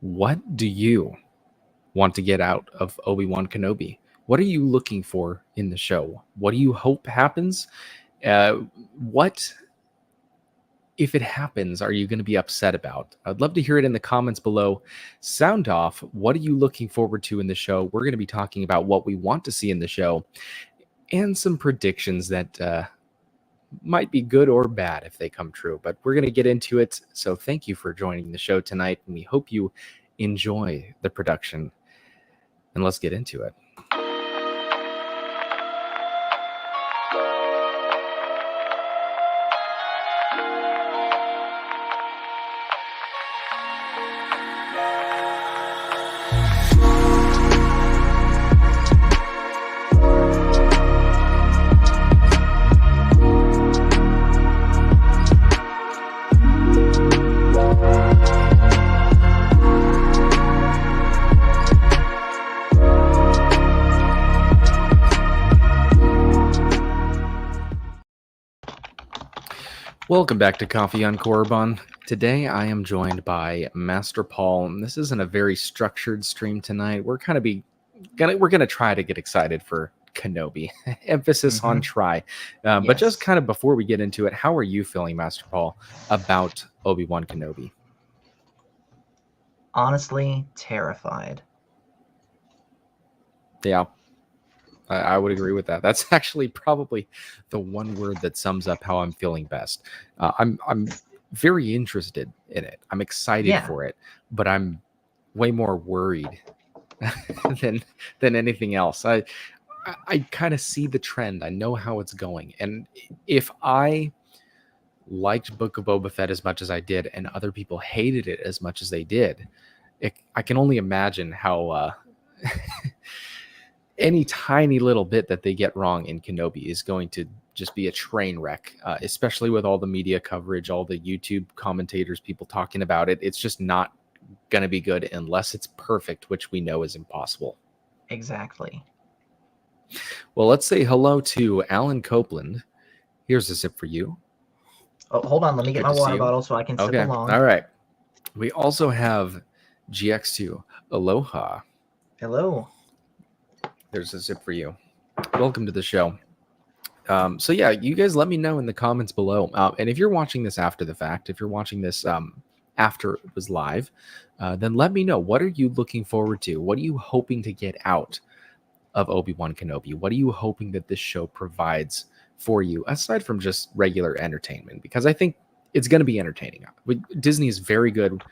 What do you want to get out of Obi-Wan Kenobi? What are you looking for in the show? What do you hope happens? What, if it happens, are you going to be upset about? I'd love to hear it in the comments below. Sound off. What are you looking forward to in the show? We're going to be talking about what we want to see in the show and some predictions that might be good or bad if they come true, but we're going to get into it. So thank you for joining the show tonight, and we hope you enjoy the production. And let's get into it. Welcome back to Coffee on Korriban. Today I am joined by Master Paul, and this isn't a very structured stream tonight. We're gonna try to get excited for Kenobi. Emphasis on try. But just kind of before we get into it, how are you feeling, Master Paul, about Obi-Wan Kenobi? Honestly, terrified. Yeah. I would agree with that. That's actually probably the one word that sums up how I'm feeling best. I'm very interested in it. I'm excited for it, but I'm way more worried than anything else. I kind of see the trend. I know how it's going, and if I liked Book of Boba Fett as much as I did, and other people hated it as much as they did, I can only imagine how. Any tiny little bit that they get wrong in Kenobi is going to just be a train wreck, especially with all the media coverage, all the YouTube commentators, people talking about it. It's just not going to be good unless it's perfect, which we know is impossible. Exactly. Well, let's say hello to Alan Copeland. Here's a sip for you. Oh, hold on. Let me get my water bottle so I can sip along. All right. We also have GX2. Aloha. Hello. There's a sip for you. Welcome to the show. So yeah, you guys let me know in the comments below. And if you're watching this after the fact, if you're watching this after it was live, then let me know. What are you looking forward to? What are you hoping to get out of Obi-Wan Kenobi? What are you hoping that this show provides for you, aside from just regular entertainment? Because I think it's going to be entertaining. Disney is very good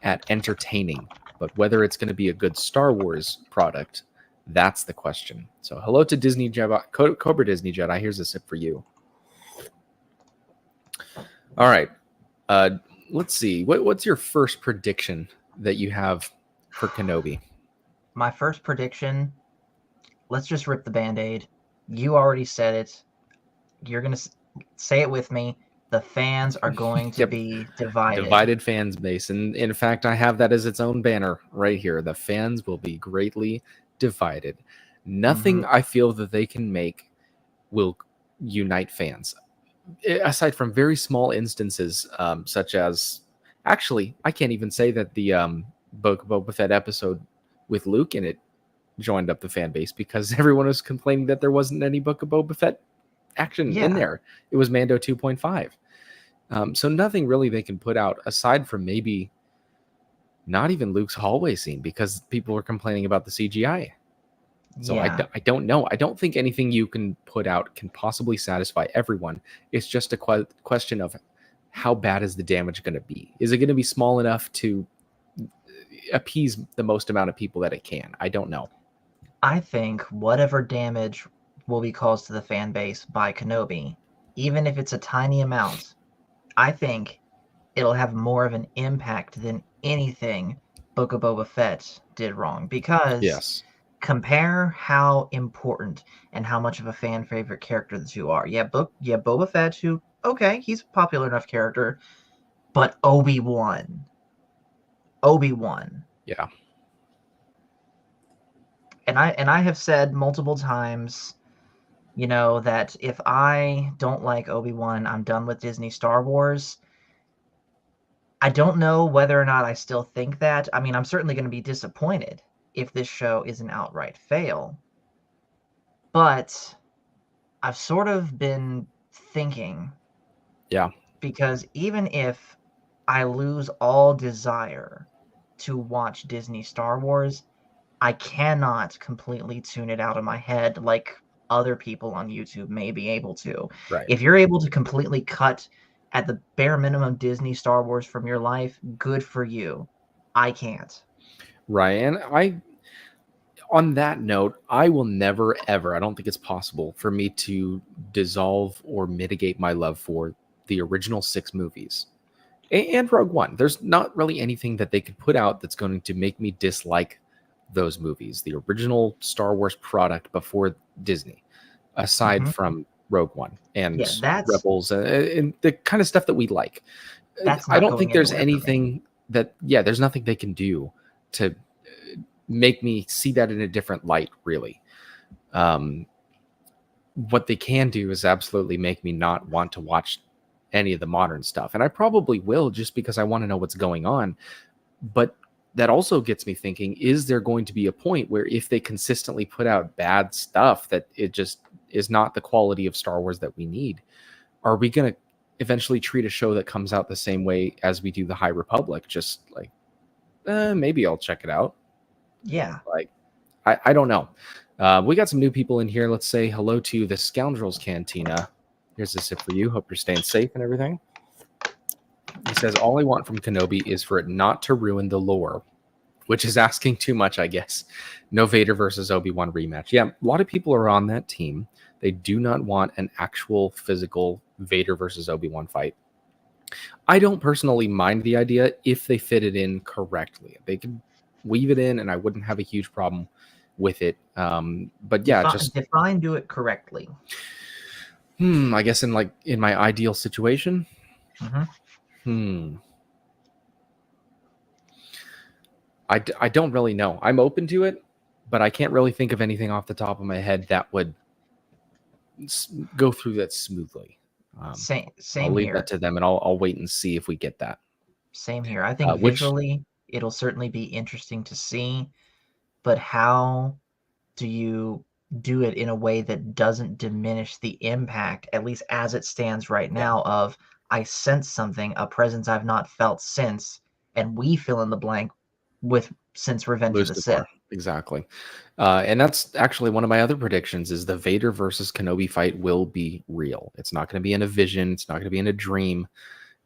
at entertaining, but whether it's going to be a good Star Wars product, that's the question. So hello to Disney Jedi, Cobra Disney Jedi. Here's a sip for you. All right. Let's see. What's your first prediction that you have for Kenobi? My first prediction, let's just rip the Band-Aid. You already said it. You're going to say it with me. The fans are going to be divided. Divided fans base. And in fact, I have that as its own banner right here. The fans will be greatly divided. Nothing I feel that they can make will unite fans, aside from very small instances, such as, actually, I can't even say that the Book of Boba Fett episode with Luke in it joined up the fan base, because everyone was complaining that there wasn't any Book of Boba Fett action in there. It was Mando 2.5. So nothing really they can put out, aside from maybe not even Luke's hallway scene, because people were complaining about the CGI. So I don't know. I don't think anything you can put out can possibly satisfy everyone. It's just a question of how bad is the damage going to be? Is it going to be small enough to appease the most amount of people that it can? I don't know. I think whatever damage will be caused to the fan base by Kenobi, even if it's a tiny amount, I think it'll have more of an impact than anything Book of Boba Fett did wrong. Because compare how important and how much of a fan favorite character the two are. Boba Fett, who, okay, he's a popular enough character, but Obi-Wan. Yeah. And I have said multiple times, that if I don't like Obi-Wan, I'm done with Disney Star Wars. I don't know whether or not I still think that. I mean, I'm certainly going to be disappointed if this show is an outright fail. But I've sort of been thinking, Yeah. because even if I lose all desire to watch Disney Star Wars, I cannot completely tune it out of my head like other people on YouTube may be able to. Right. If you're able to completely cut at the bare minimum Disney Star Wars from your life, good for you. I can't. Right. And on that note, I will never, ever, I don't think it's possible for me to dissolve or mitigate my love for the original 6 movies and Rogue One. There's not really anything that they could put out that's going to make me dislike those movies, the original Star Wars product before Disney, aside Mhm. from Rogue One and Yeah, that's Rebels and the kind of stuff that we like. that's I not don't think going there's anywhere for me. anything that, yeah, there's nothing they can do to make me see that in a different light, really. Um, what they can do is absolutely make me not want to watch any of the modern stuff. And I probably will just because I want to know what's going on. But that also gets me thinking, is there going to be a point where if they consistently put out bad stuff that it just is not the quality of Star Wars that we need? Are we going to eventually treat a show that comes out the same way as we do the High Republic? Just like, maybe I'll check it out. Yeah. Like, I don't know. We got some new people in here. Let's say hello to the Scoundrels Cantina. Here's a sip for you. Hope you're staying safe and everything. He says, all I want from Kenobi is for it not to ruin the lore, which is asking too much, I guess. No Vader versus Obi-Wan rematch. Yeah, a lot of people are on that team. They do not want an actual physical Vader versus Obi-Wan fight. I don't personally mind the idea if they fit it in correctly. They could weave it in, and I wouldn't have a huge problem with it. But yeah, just Do it correctly. I guess in my ideal situation. Mm-hmm. I don't really know. I'm open to it, but I can't really think of anything off the top of my head that would go through that smoothly. Same I'll same leave that here. to them, and I'll wait and see if we get that. Same here. I think Which visually it'll certainly be interesting to see, but how do you do it in a way that doesn't diminish the impact, at least as it stands right yeah, now, of I sense something, a presence I've not felt since, and we fill in the blank with since Revenge of the Sith. Lucifer, exactly. And that's actually one of my other predictions: is the Vader versus Kenobi fight will be real. It's not going to be in a vision. It's not going to be in a dream.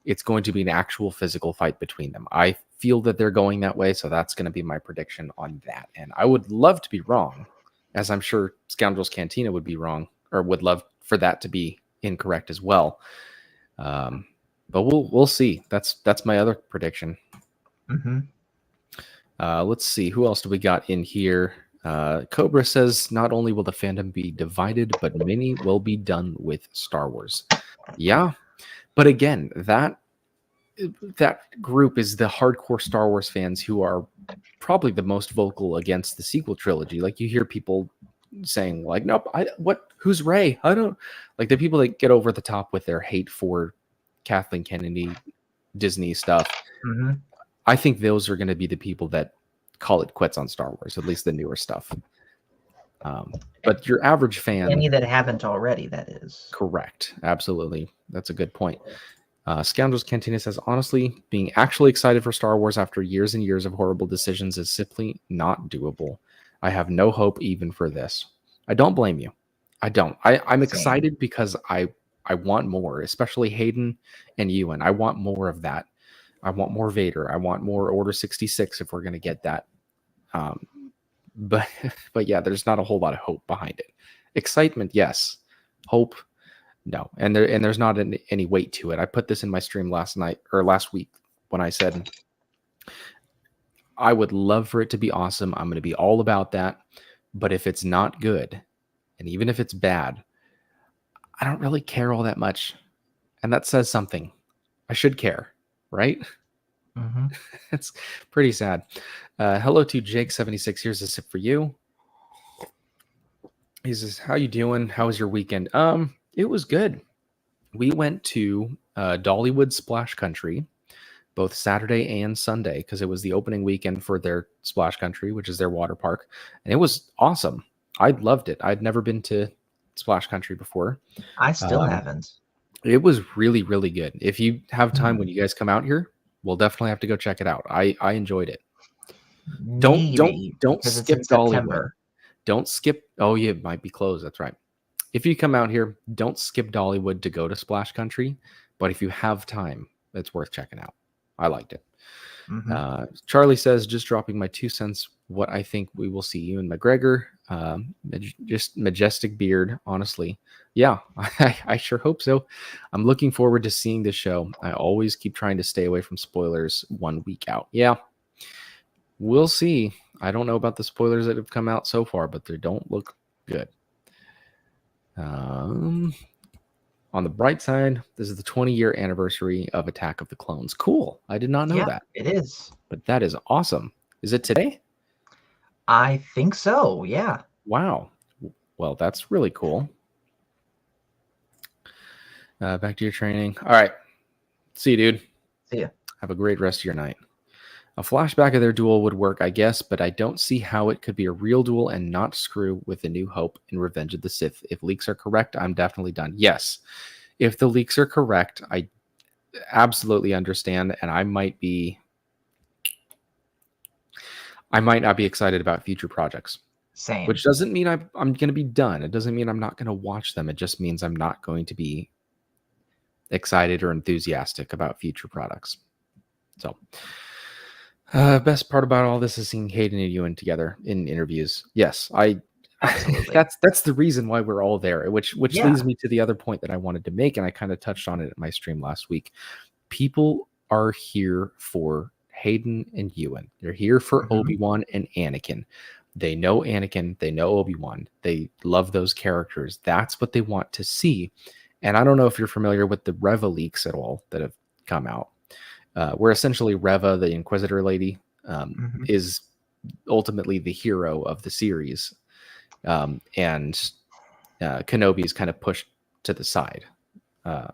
It's going to be an actual physical fight between them. I feel that they're going that way, so that's going to be my prediction on that. And I would love to be wrong, as I'm sure Scoundrels Cantina would be wrong, or would love for that to be incorrect as well. But we'll see. That's my other prediction. Mm-hmm. Let's see, who else do we got in here? Cobra says not only will the fandom be divided, but many will be done with Star Wars. Yeah, but again, that group is the hardcore Star Wars fans who are probably the most vocal against the sequel trilogy. Like you hear people saying like, nope, who's Rey? I don't like the people that get over the top with their hate for Kathleen Kennedy Disney stuff. Mm-hmm. I think those are going to be the people that call it quits on Star Wars, at least the newer stuff. But your average fan, Any that haven't already, that is. correct, absolutely, that's a good point. Scoundrels Cantina says, honestly, being actually excited for Star Wars after years and years of horrible decisions is simply not doable. I have no hope even for this. I don't blame you. I don't. I'm Same. excited because I want more, especially Hayden and Ewan. I want more of that. I want more Vader. I want more Order 66 if we're going to get that. But but yeah, there's not a whole lot of hope behind it. Excitement, yes. Hope, no. And there's not any weight to it. I put this in my stream last week when I said I would love for it to be awesome. I'm going to be all about that. But if it's not good, and even if it's bad, I don't really care all that much. And that says something. I should care, right? Mm-hmm. It's pretty sad. Hello to Jake76. Here's a sip for you. He says, how you doing? How was your weekend? It was good. We went to Dollywood Splash Country, both Saturday and Sunday because it was the opening weekend for their Splash Country, which is their water park, and it was awesome. I loved it. I'd never been to Splash Country before. I still haven't. It was really, really good. If you have time Hmm. when you guys come out here, we'll definitely have to go check it out. I enjoyed it. Don't Maybe because it's in skip Dollywood. September. Don't skip. Oh, yeah, it might be closed. That's right. If you come out here, don't skip Dollywood to go to Splash Country. But if you have time, it's worth checking out. I liked it. Hmm. Charlie says, just dropping my 2 cents. What I think we will see Ewan McGregor. Just majestic beard, honestly. Yeah, I sure hope so. I'm looking forward to seeing this show. I always keep trying to stay away from spoilers 1 week out. Yeah, we'll see. I don't know about the spoilers that have come out so far, but they don't look good. On the bright side, this is the 20-year anniversary of Attack of the Clones. Cool. I did not know that. It is. But that is awesome. Is it today? I think so. Yeah. Wow. Well, that's really cool. Back to your training. All right. See you, dude. See ya. Have a great rest of your night. A flashback of their duel would work, I guess, but I don't see how it could be a real duel and not screw with A New Hope and Revenge of the Sith. If leaks are correct, I'm definitely done. Yes. If the leaks are correct, I absolutely understand, and I might not be excited about future projects. Same. Which doesn't mean I'm going to be done. It doesn't mean I'm not going to watch them. It just means I'm not going to be excited or enthusiastic about future products. So, best part about all this is seeing Hayden and Ewan together in interviews. Yes, Absolutely. that's the reason why we're all there. Which leads me to the other point that I wanted to make, and I kind of touched on it at my stream last week. People are here for Hayden and Ewan. They're here for Obi-Wan and Anakin. They know Anakin. They know Obi-Wan. They love those characters. That's what they want to see. And I don't know if you're familiar with the Reva leaks at all that have come out. Where essentially Reva, the Inquisitor lady, is ultimately the hero of the series. And Kenobi is kind of pushed to the side. And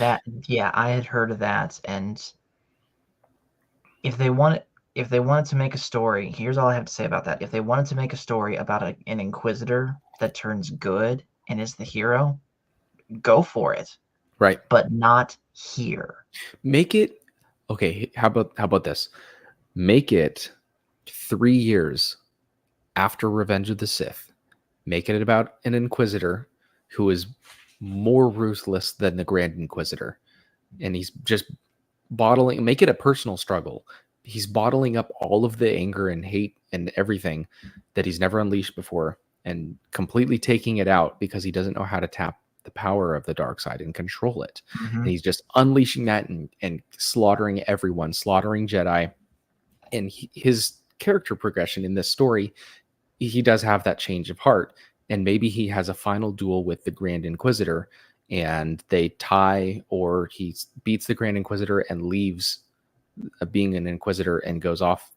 that, yeah, I had heard of that. And if they wanted to make a story, here's all I have to say about that. If they wanted to make a story about an Inquisitor that turns good and is the hero, go for it. Right. But not here. Make it okay. How about this? Make it 3 years after Revenge of the Sith. Make it about an Inquisitor who is more ruthless than the Grand Inquisitor. And he's just make it a personal struggle. He's bottling up all of the anger and hate and everything that he's never unleashed before and completely taking it out because he doesn't know how to tap the power of the dark side and control it. And he's just unleashing that and slaughtering everyone, slaughtering Jedi. And his character progression in this story, he does have that change of heart. And maybe he has a final duel with the Grand Inquisitor and they tie, or he beats the Grand Inquisitor and leaves being an Inquisitor and goes off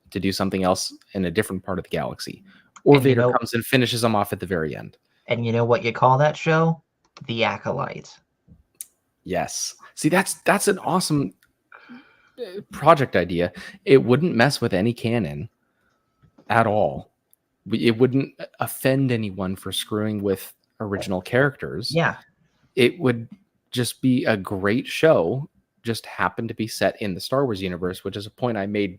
to do something else in a different part of the galaxy. Or Vader comes and finishes him off at the very end. And you know what you call that show? The Acolyte. Yes. See, that's an awesome project idea. It wouldn't mess with any canon at all. It wouldn't offend anyone for screwing with original characters. Yeah. It would just be a great show, just happened to be set in the Star Wars universe, which is a point I made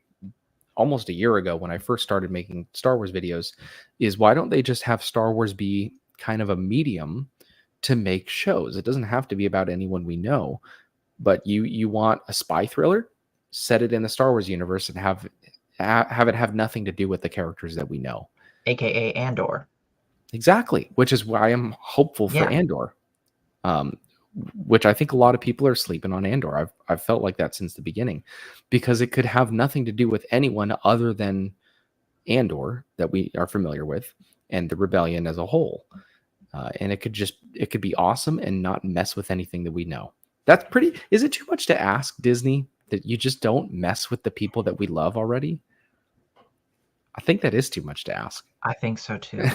almost a year ago when I first started making Star Wars videos, is why don't they just have Star Wars be kind of a medium to make shows? It doesn't have to be about anyone we know, but you want a spy thriller, set it in the Star Wars universe and have it have nothing to do with the characters that we know. AKA Andor. Exactly, which is why I'm hopeful for Andor. Which I think a lot of people are sleeping on Andor. I've felt like that since the beginning, because it could have nothing to do with anyone other than Andor that we are familiar with and the rebellion as a whole. And it could be awesome and not mess with anything that we know. That's pretty. Is it too much to ask, Disney, that you just don't mess with the people that we love already? I think that is too much to ask. I think so too.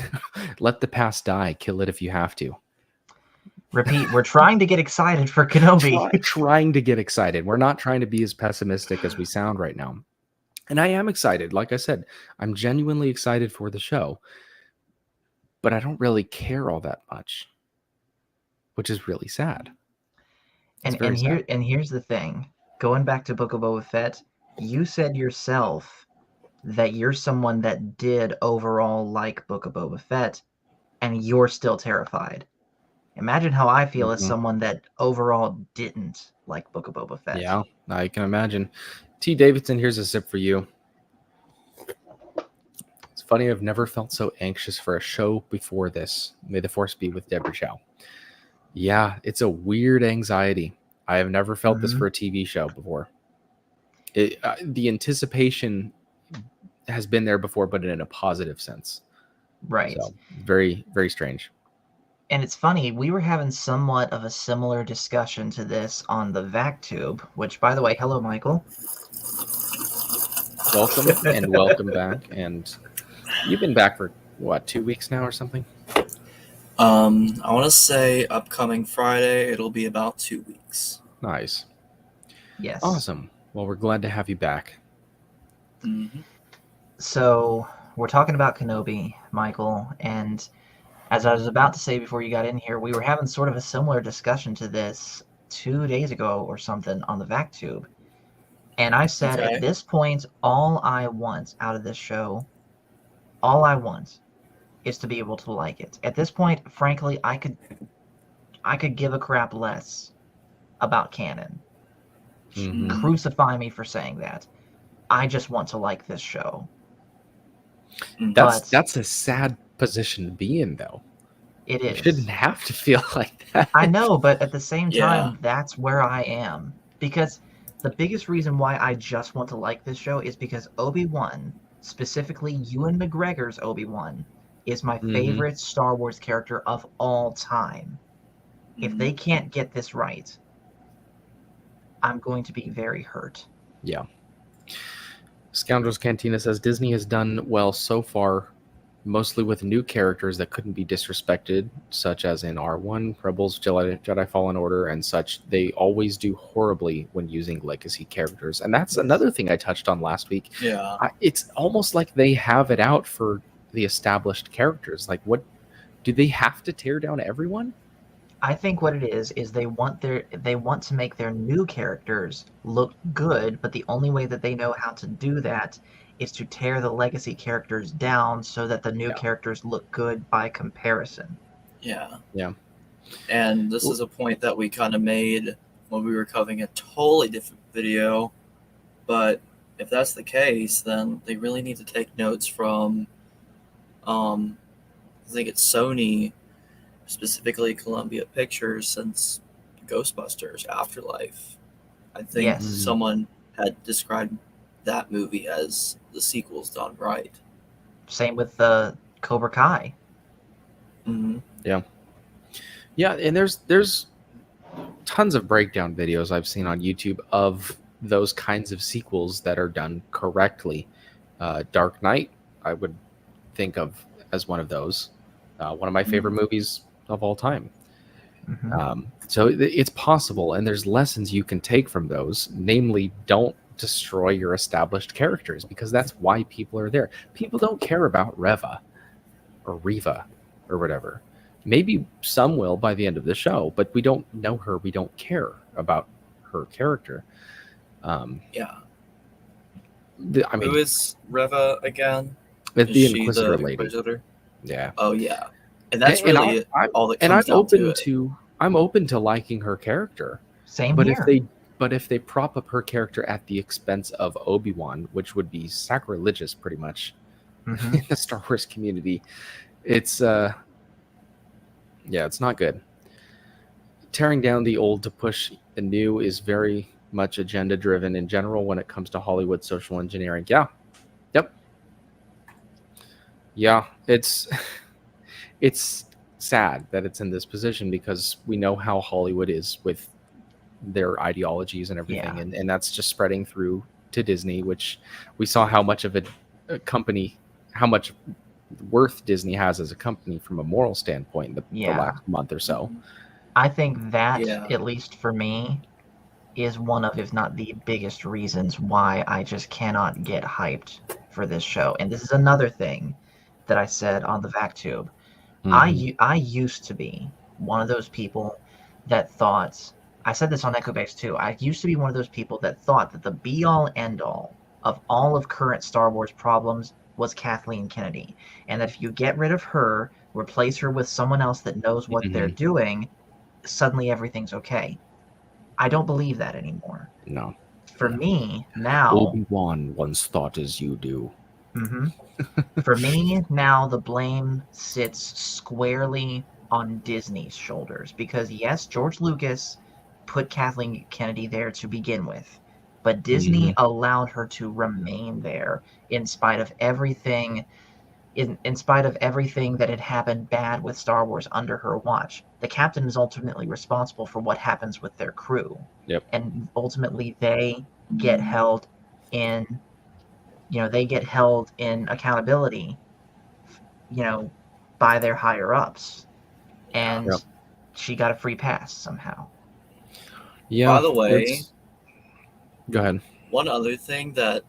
Let the past die. Kill it if you have to. Repeat, we're trying to get excited for Kenobi. Trying to get excited. We're not trying to be as pessimistic as we sound right now. And I am excited. Like I said, I'm genuinely excited for the show. But I don't really care all that much, which is really sad. It's very sad. And here's the thing. Going back to Book of Boba Fett, you said yourself that you're someone that did overall like Book of Boba Fett, and you're still terrified. Imagine how I feel as someone that overall didn't like Book of Boba Fett. Yeah, I can imagine. T. Davidson, here's a sip for you. It's funny, I've never felt so anxious for a show before this. May the Force be with Deborah Chow. Yeah, it's a weird anxiety. I have never felt this for a TV show before. The anticipation has been there before, but in a positive sense. Right. So, very, very strange. And it's funny, we were having somewhat of a similar discussion to this on the VacTube, which, by the way, hello, Michael. Welcome and welcome back. And you've been back for, what, 2 weeks now or something? I want to say upcoming Friday, it'll be about 2 weeks. Nice. Yes. Awesome. Well, we're glad to have you back. Mm-hmm. So, we're talking about Kenobi, Michael, and as I was about to say before you got in here, we were having sort of a similar discussion to this 2 days ago or something on the VacTube. And I said, At this point, all I want out of this show, all I want is to be able to like it. At this point, frankly, I could give a crap less about canon. Mm-hmm. Crucify me for saying that. I just want to like this show. That's a sad position to be in, though. It is. You shouldn't have to feel like that. I know, but at the same time, that's where I am. Because the biggest reason why I just want to like this show is because Obi-Wan, specifically Ewan McGregor's Obi-Wan, is my favorite Star Wars character of all time. If they can't get this right, I'm going to be very hurt. Yeah. Scoundrels Cantina says Disney has done well so far, mostly with new characters that couldn't be disrespected, such as in R1, Rebels, Jedi Fallen Order, and such. They always do horribly when using legacy characters. And that's another thing I touched on last week. Yeah. It's almost like they have it out for the established characters. Like, what do they have to tear down everyone? I think what it is they want to make their new characters look good, but the only way that they know how to do that is to tear the legacy characters down so that the new characters look good by comparison. Yeah. Yeah. And this is a point that we kind of made when we were covering a totally different video. But if that's the case, then they really need to take notes from, I think it's Sony, specifically Columbia Pictures, since Ghostbusters Afterlife. I think someone had described that movie as the sequels done right. Same with the Cobra Kai. Yeah. Yeah, and there's tons of breakdown videos I've seen on YouTube of those kinds of sequels that are done correctly. Dark Knight, I would think of as one of those. One of my favorite movies of all time. So it's possible, and there's lessons you can take from those. Namely, don't destroy your established characters, because that's why people are there. People don't care about Reva or or whatever. Maybe some will by the end of the show, but we don't know her. We don't care about her character. Who is Reva again? Is the Inquisitor lady. Inquisitor? Yeah. Oh yeah. And that's really all that comes down to it. I'm open to liking her character. Same but here. If they prop up her character at the expense of Obi-Wan, which would be sacrilegious pretty much in the Star Wars community, it's it's not good. Tearing down the old to push the new is very much agenda driven in general when it comes to Hollywood social engineering. Yeah. Yep. Yeah, it's sad that it's in this position, because we know how Hollywood is with their ideologies and everything, and that's just spreading through to Disney, which we saw how much of a company, how much worth Disney has as a company from a moral standpoint the last month or so. I think that, Yeah. at least for me, is one of, if not the biggest reasons why I just cannot get hyped for this show. And this is another thing that I said on the VacTube. Mhm. I used to be one of those people that thought, I said this on Echo Base too. I used to be one of those people that thought that the be all end all of current Star Wars problems was Kathleen Kennedy. And that if you get rid of her, replace her with someone else that knows what they're Mhm. doing, suddenly everything's okay. I don't believe that anymore. No. For No. me now, Obi-Wan once thought as you do. mhm, for me now, the blame sits squarely on Disney's shoulders because yes, George Lucas put Kathleen Kennedy there to begin with, but Disney Mhm. allowed her to remain there in spite of everything. In spite of everything that had happened bad with Star Wars under her watch, the captain is ultimately responsible for what happens with their crew, Yep. and ultimately they get held in, they get held in accountability, you know, by their higher ups, Yeah. and Yep. she got a free pass somehow. Yeah. By the way, Go ahead. one other thing that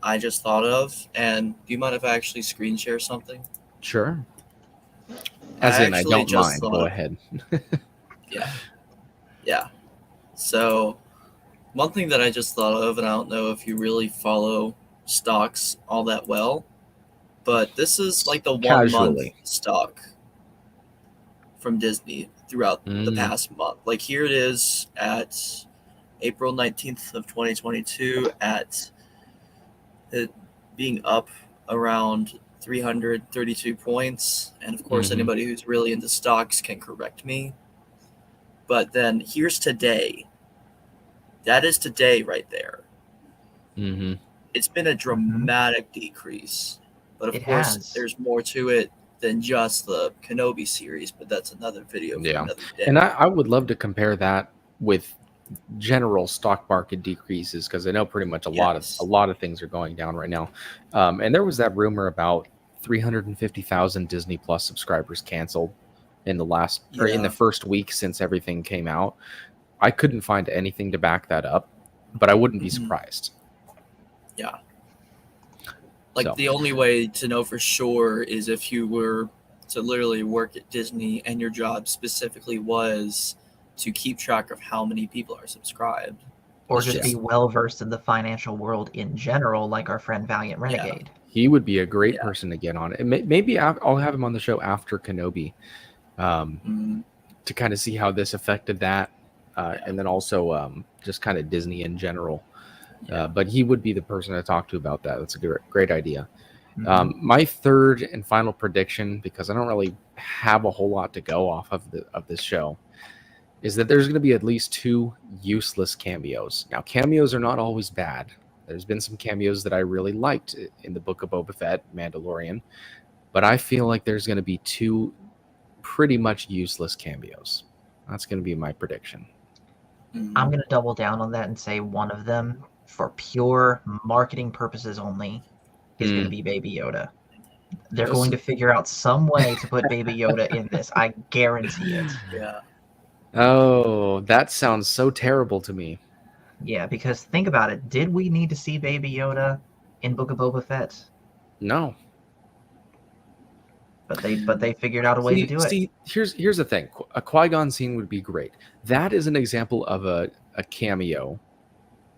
I just thought of, and do you mind if I actually screen share something? Sure. I As in, I actually don't just mind. thought Go of, ahead. yeah, yeah. So one thing that I just thought of, and I don't know if you really follow stocks all that well, but this is like the 1 month Casually. stock from Disney throughout the Mm. past month. Like here it is at April 19th of 2022 at it being up around 332 points. And of course, Mhm. anybody who's really into stocks can correct me. But then here's today. That is today right there. Mhm. It's been a Mhm. dramatic decrease. But of It course, has. there's more to it than just the Kenobi series, but that's another video for Yeah. another day. And I would love to compare that with general stock market decreases because I know pretty much a Yes. lot of things are going down right now. And there was that rumor about 350,000 Disney Plus subscribers canceled in the Yeah. first week since everything came out. I couldn't find anything to back that up, but I wouldn't be Mhm. surprised. Yeah. Like So the only way to know for sure is if you were to literally work at Disney and your job specifically was to keep track of how many people are subscribed. Or That's just be just well versed in the financial world in general, like our friend Valiant yeah, Renegade. he would be a great yeah. person to get on. And maybe I'll have him on the show after Kenobi um, Mm, to kind of see how this affected that. yeah, And then also just kind of Disney in general. yeah. But he would be the person to talk to about that. That's a great idea. Mhm. My third and final prediction, because I don't really have a whole lot to go off of this show, is that there's going to be at least 2 useless cameos. Now, cameos are not always bad. There's been some cameos that I really liked in the Book of Boba Fett, Mandalorian, but I feel like there's going to be 2 pretty much useless cameos. That's going to be my prediction. I'm Mm, going to double down on that and say one of them, for pure marketing purposes only, is going to Mm. be Baby Yoda. They're going Just- to figure out some way to put Baby Yoda in this. I guarantee it. yeah. Oh, that sounds so terrible to me. Yeah, because think about it. Did we need to see Baby Yoda in Book of Boba Fett? No. But they figured out a way to do it. See, here's the thing. A Qui-Gon scene would be great. That is an example of a cameo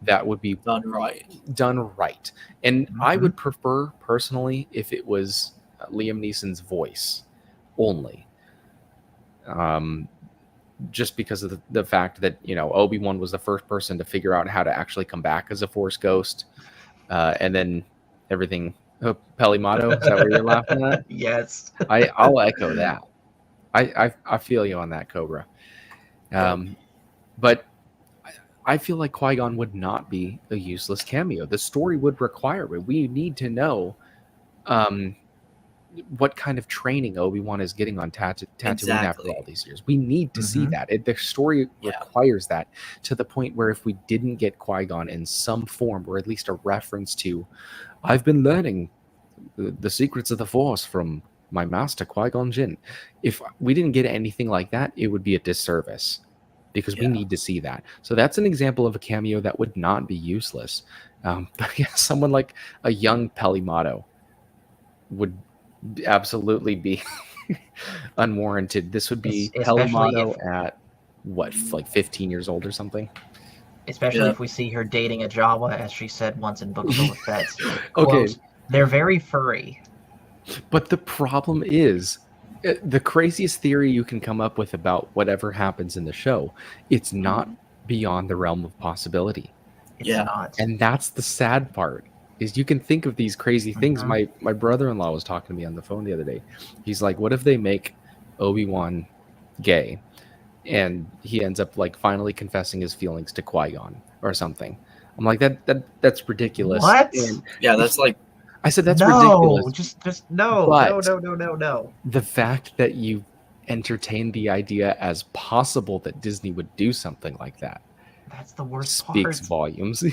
that would be Done right. done right. And I Mhm. would prefer personally if it was Liam Neeson's voice only. Um, just because of the fact that, Obi-Wan was the first person to figure out how to actually come back as a Force ghost. And then everything. Oh, Pelimato, is that what you're laughing at? Yes. I'll echo that. I feel you on that, Cobra. But I feel like Qui-Gon would not be a useless cameo. The story would require it. We need to know um, what kind of training Obi-Wan is getting on Tatooine after all Exactly. these years. We need to see Mhm. that. The story Yeah. requires that, to the point where if we didn't get Qui-Gon in some form, or at least a reference to, I've been learning the secrets of the Force from my master Qui-Gon Jinn. If we didn't get anything like that, it would be a disservice because we need to see that. So that's an example of a cameo that would not be useless. But yeah, someone like a young Pelimato would absolutely be unwarranted. This would be Especially Pelimato at what, like 15 years old or something? Especially if we see her dating a Jawa, as she said once in Book of Boba Fett. Okay. Quote, they're very furry. But the problem is, the craziest theory you can come up with about whatever happens in the show, it's not beyond the realm of possibility. It's not. And that's the sad part, is you can think of these crazy things. My brother-in-law was talking to me on the phone the other day. He's like, what if they make Obi-Wan gay and he ends up like finally confessing his feelings to Qui-Gon or something? I'm like, that's ridiculous. What? And Yeah, that's like, I said, that's ridiculous. Just no, But no. the fact that you entertained the idea as possible that Disney would do something like that, that's the worst speaks part. volumes.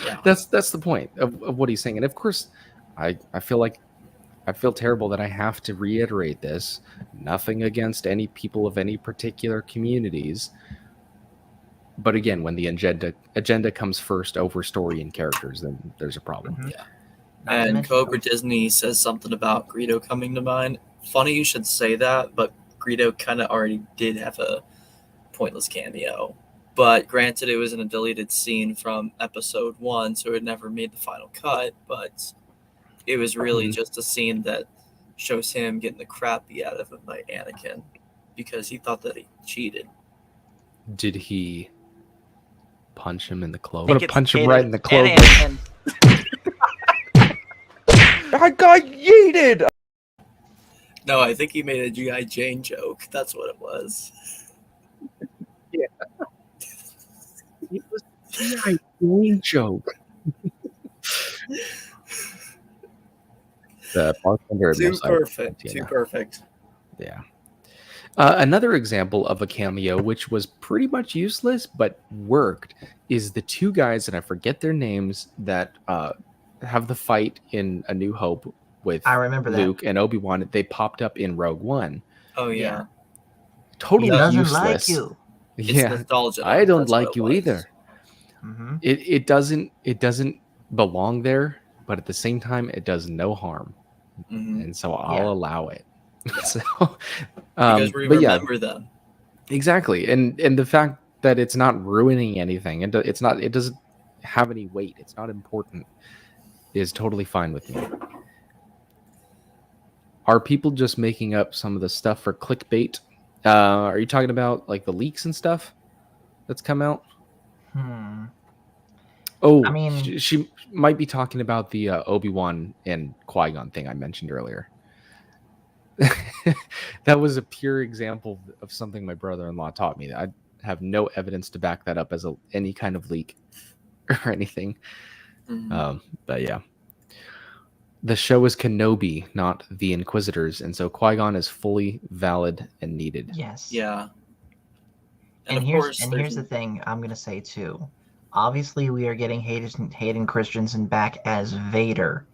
yeah. That's the point of what he's saying. And of course, I feel terrible that I have to reiterate this. Nothing against any people of any particular communities. But again, when the agenda comes first over story and characters, then there's a problem. Yeah. And Cobra Disney says something about Greedo coming to mind. Funny you should say that, but Greedo kind of already did have a pointless cameo. But granted, it was in a deleted scene from episode 1, so it never made the final cut. But it was really just a scene that shows him getting the crap beat out of him by Anakin because he thought that he cheated. Did he punch him in the cloak? I'm gonna punch him right in the cloak. I got yeeted. No, I think he made a G.I. Jane joke. That's what it was. Yeah. It was a G.I. Jane joke. The bartender Too perfect. Too perfect. Yeah. Another example of a cameo which was pretty much useless but worked is the two guys, and I forget their names, that have the fight in A New Hope with Luke and Obi-Wan. They popped up in Rogue One. Oh yeah. Totally he doesn't useless. Like you. It's yeah. nostalgia. I don't like you either. Mm-hmm. It doesn't belong there, but at the same time it does no harm. Mm-hmm. And so I'll allow it. So, because we remember them. Exactly. And the fact that it's not ruining anything, and it doesn't have any weight, it's not important, is totally fine with me. Are people just making up some of the stuff for clickbait? Are you talking about like the leaks and stuff that's come out? Oh, I mean, she might be talking about the Obi-Wan and Qui-Gon thing I mentioned earlier. That was a pure example of something my brother-in-law taught me. I have no evidence to back that up as any kind of leak or anything. Mm-hmm. But yeah, the show is Kenobi, not the Inquisitors, and so Qui-Gon is fully valid and needed. Yes. Yeah. And here's the thing I'm gonna say too. Obviously, we are getting Hayden Christensen back as Vader.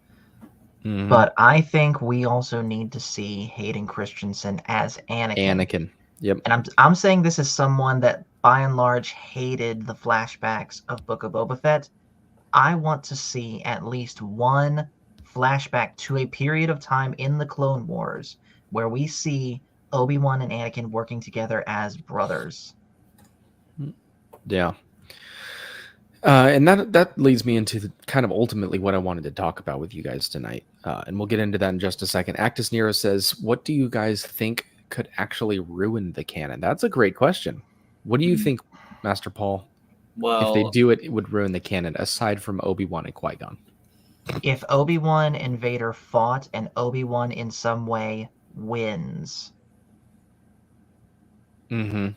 Mm-hmm. But I think we also need to see Hayden Christensen as Anakin. Yep. And I'm saying this as someone that by and large hated the flashbacks of Book of Boba Fett. I want to see at least one flashback to a period of time in the Clone Wars where we see Obi-Wan and Anakin working together as brothers. Yeah. And that leads me into kind of ultimately what I wanted to talk about with you guys tonight. And we'll get into that in just a second. Actus Nero says, what do you guys think could actually ruin the canon? That's a great question. What do you think, Master Paul? Well, if they do it, it would ruin the canon, aside from Obi-Wan and Qui-Gon. If Obi-Wan and Vader fought and Obi-Wan in some way wins. Mm-hmm.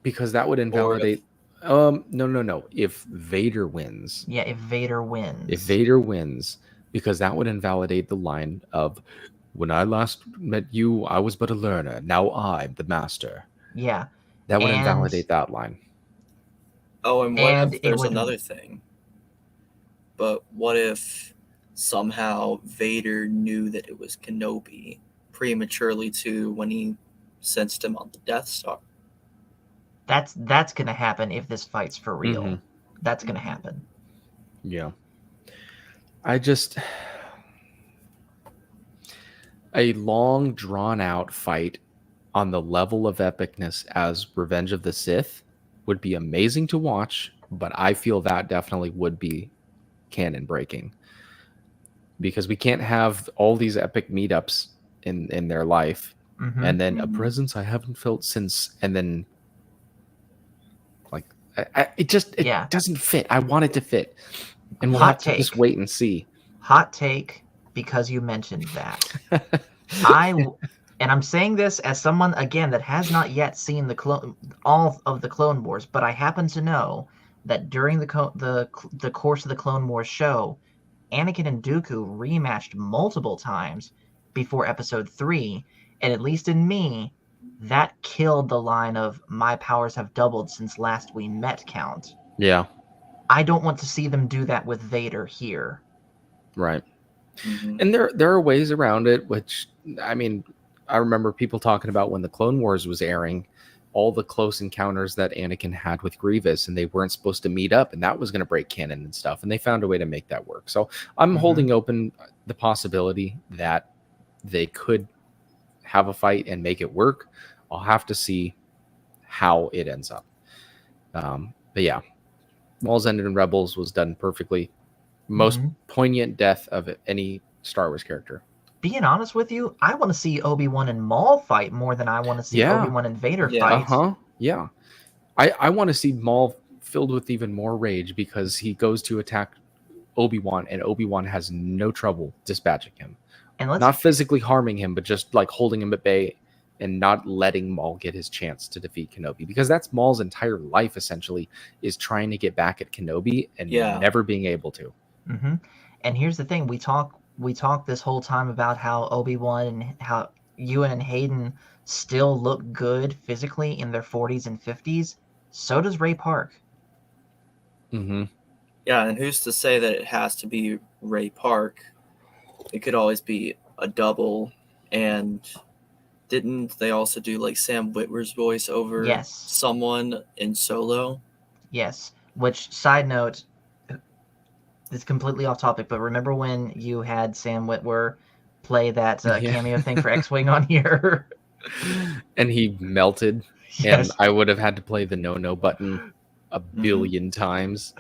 Because that would invalidate... No. If Vader wins. Yeah, if Vader wins. Because that would invalidate the line of, when I last met you, I was but a learner. Now I'm the master. Yeah. That would invalidate that line. Oh, and what if there's another thing? But what if somehow Vader knew that it was Kenobi prematurely too when he sensed him on the Death Star. That's gonna happen if this fight's for real. Mhm. That's gonna happen. Yeah. A long drawn out fight on the level of epicness as Revenge of the Sith would be amazing to watch, but I feel that definitely would be canon breaking, because we can't have all these epic meetups in their life Mhm. and then a Mhm. presence I haven't felt since, and then like it Yeah. doesn't fit. I want it to fit, and we'll Hot have to just take. wait and see. Hot take, because you mentioned that. And I'm saying this as someone again that has not yet seen all of the Clone Wars, but I happen to know that during the course of the Clone Wars show, Anakin and Dooku rematched multiple times before Episode 3, and at least in me, that killed the line of "my powers have doubled since last we met" count. Yeah, I don't want to see them do that with Vader here. right. Mhm. And there are ways around it, which, I mean, I remember people talking about when the Clone Wars was airing, all the close encounters that Anakin had with Grievous, and they weren't supposed to meet up, and that was going to break canon and stuff, and they found a way to make that work. So I'm Mhm. holding open the possibility that they could have a fight and make it work. I'll have to see how it ends up. But yeah, Walls Ended in Rebels was done perfectly. Most Mhm. poignant death of any Star Wars character. Being honest with you, I want to see Obi-Wan and Maul fight more than I want to see Yeah. Obi-Wan and Vader Yeah. fight. Uh-huh. Yeah. I want to see Maul filled with even more rage because he goes to attack Obi-Wan, and Obi-Wan has no trouble dispatching him. And let's Not physically harming him, but just like holding him at bay and not letting Maul get his chance to defeat Kenobi. Because that's Maul's entire life, essentially, is trying to get back at Kenobi and Yeah. never being able to. hmm And here's the thing: we talk this whole time about how Obi-Wan and how Ewan and Hayden still look good physically in their 40s and 50s. So does Ray Park. Mm-hmm. Yeah, and who's to say that it has to be Ray Park? It could always be a double. And didn't they also do like Sam Witwer's voice over Yes. someone in Solo? Yes. Which, side note, it's completely off topic, but remember when you had Sam Witwer play that Yeah. cameo thing for X-Wing on here? And he melted, Yes. and I would have had to play the no button a billion times.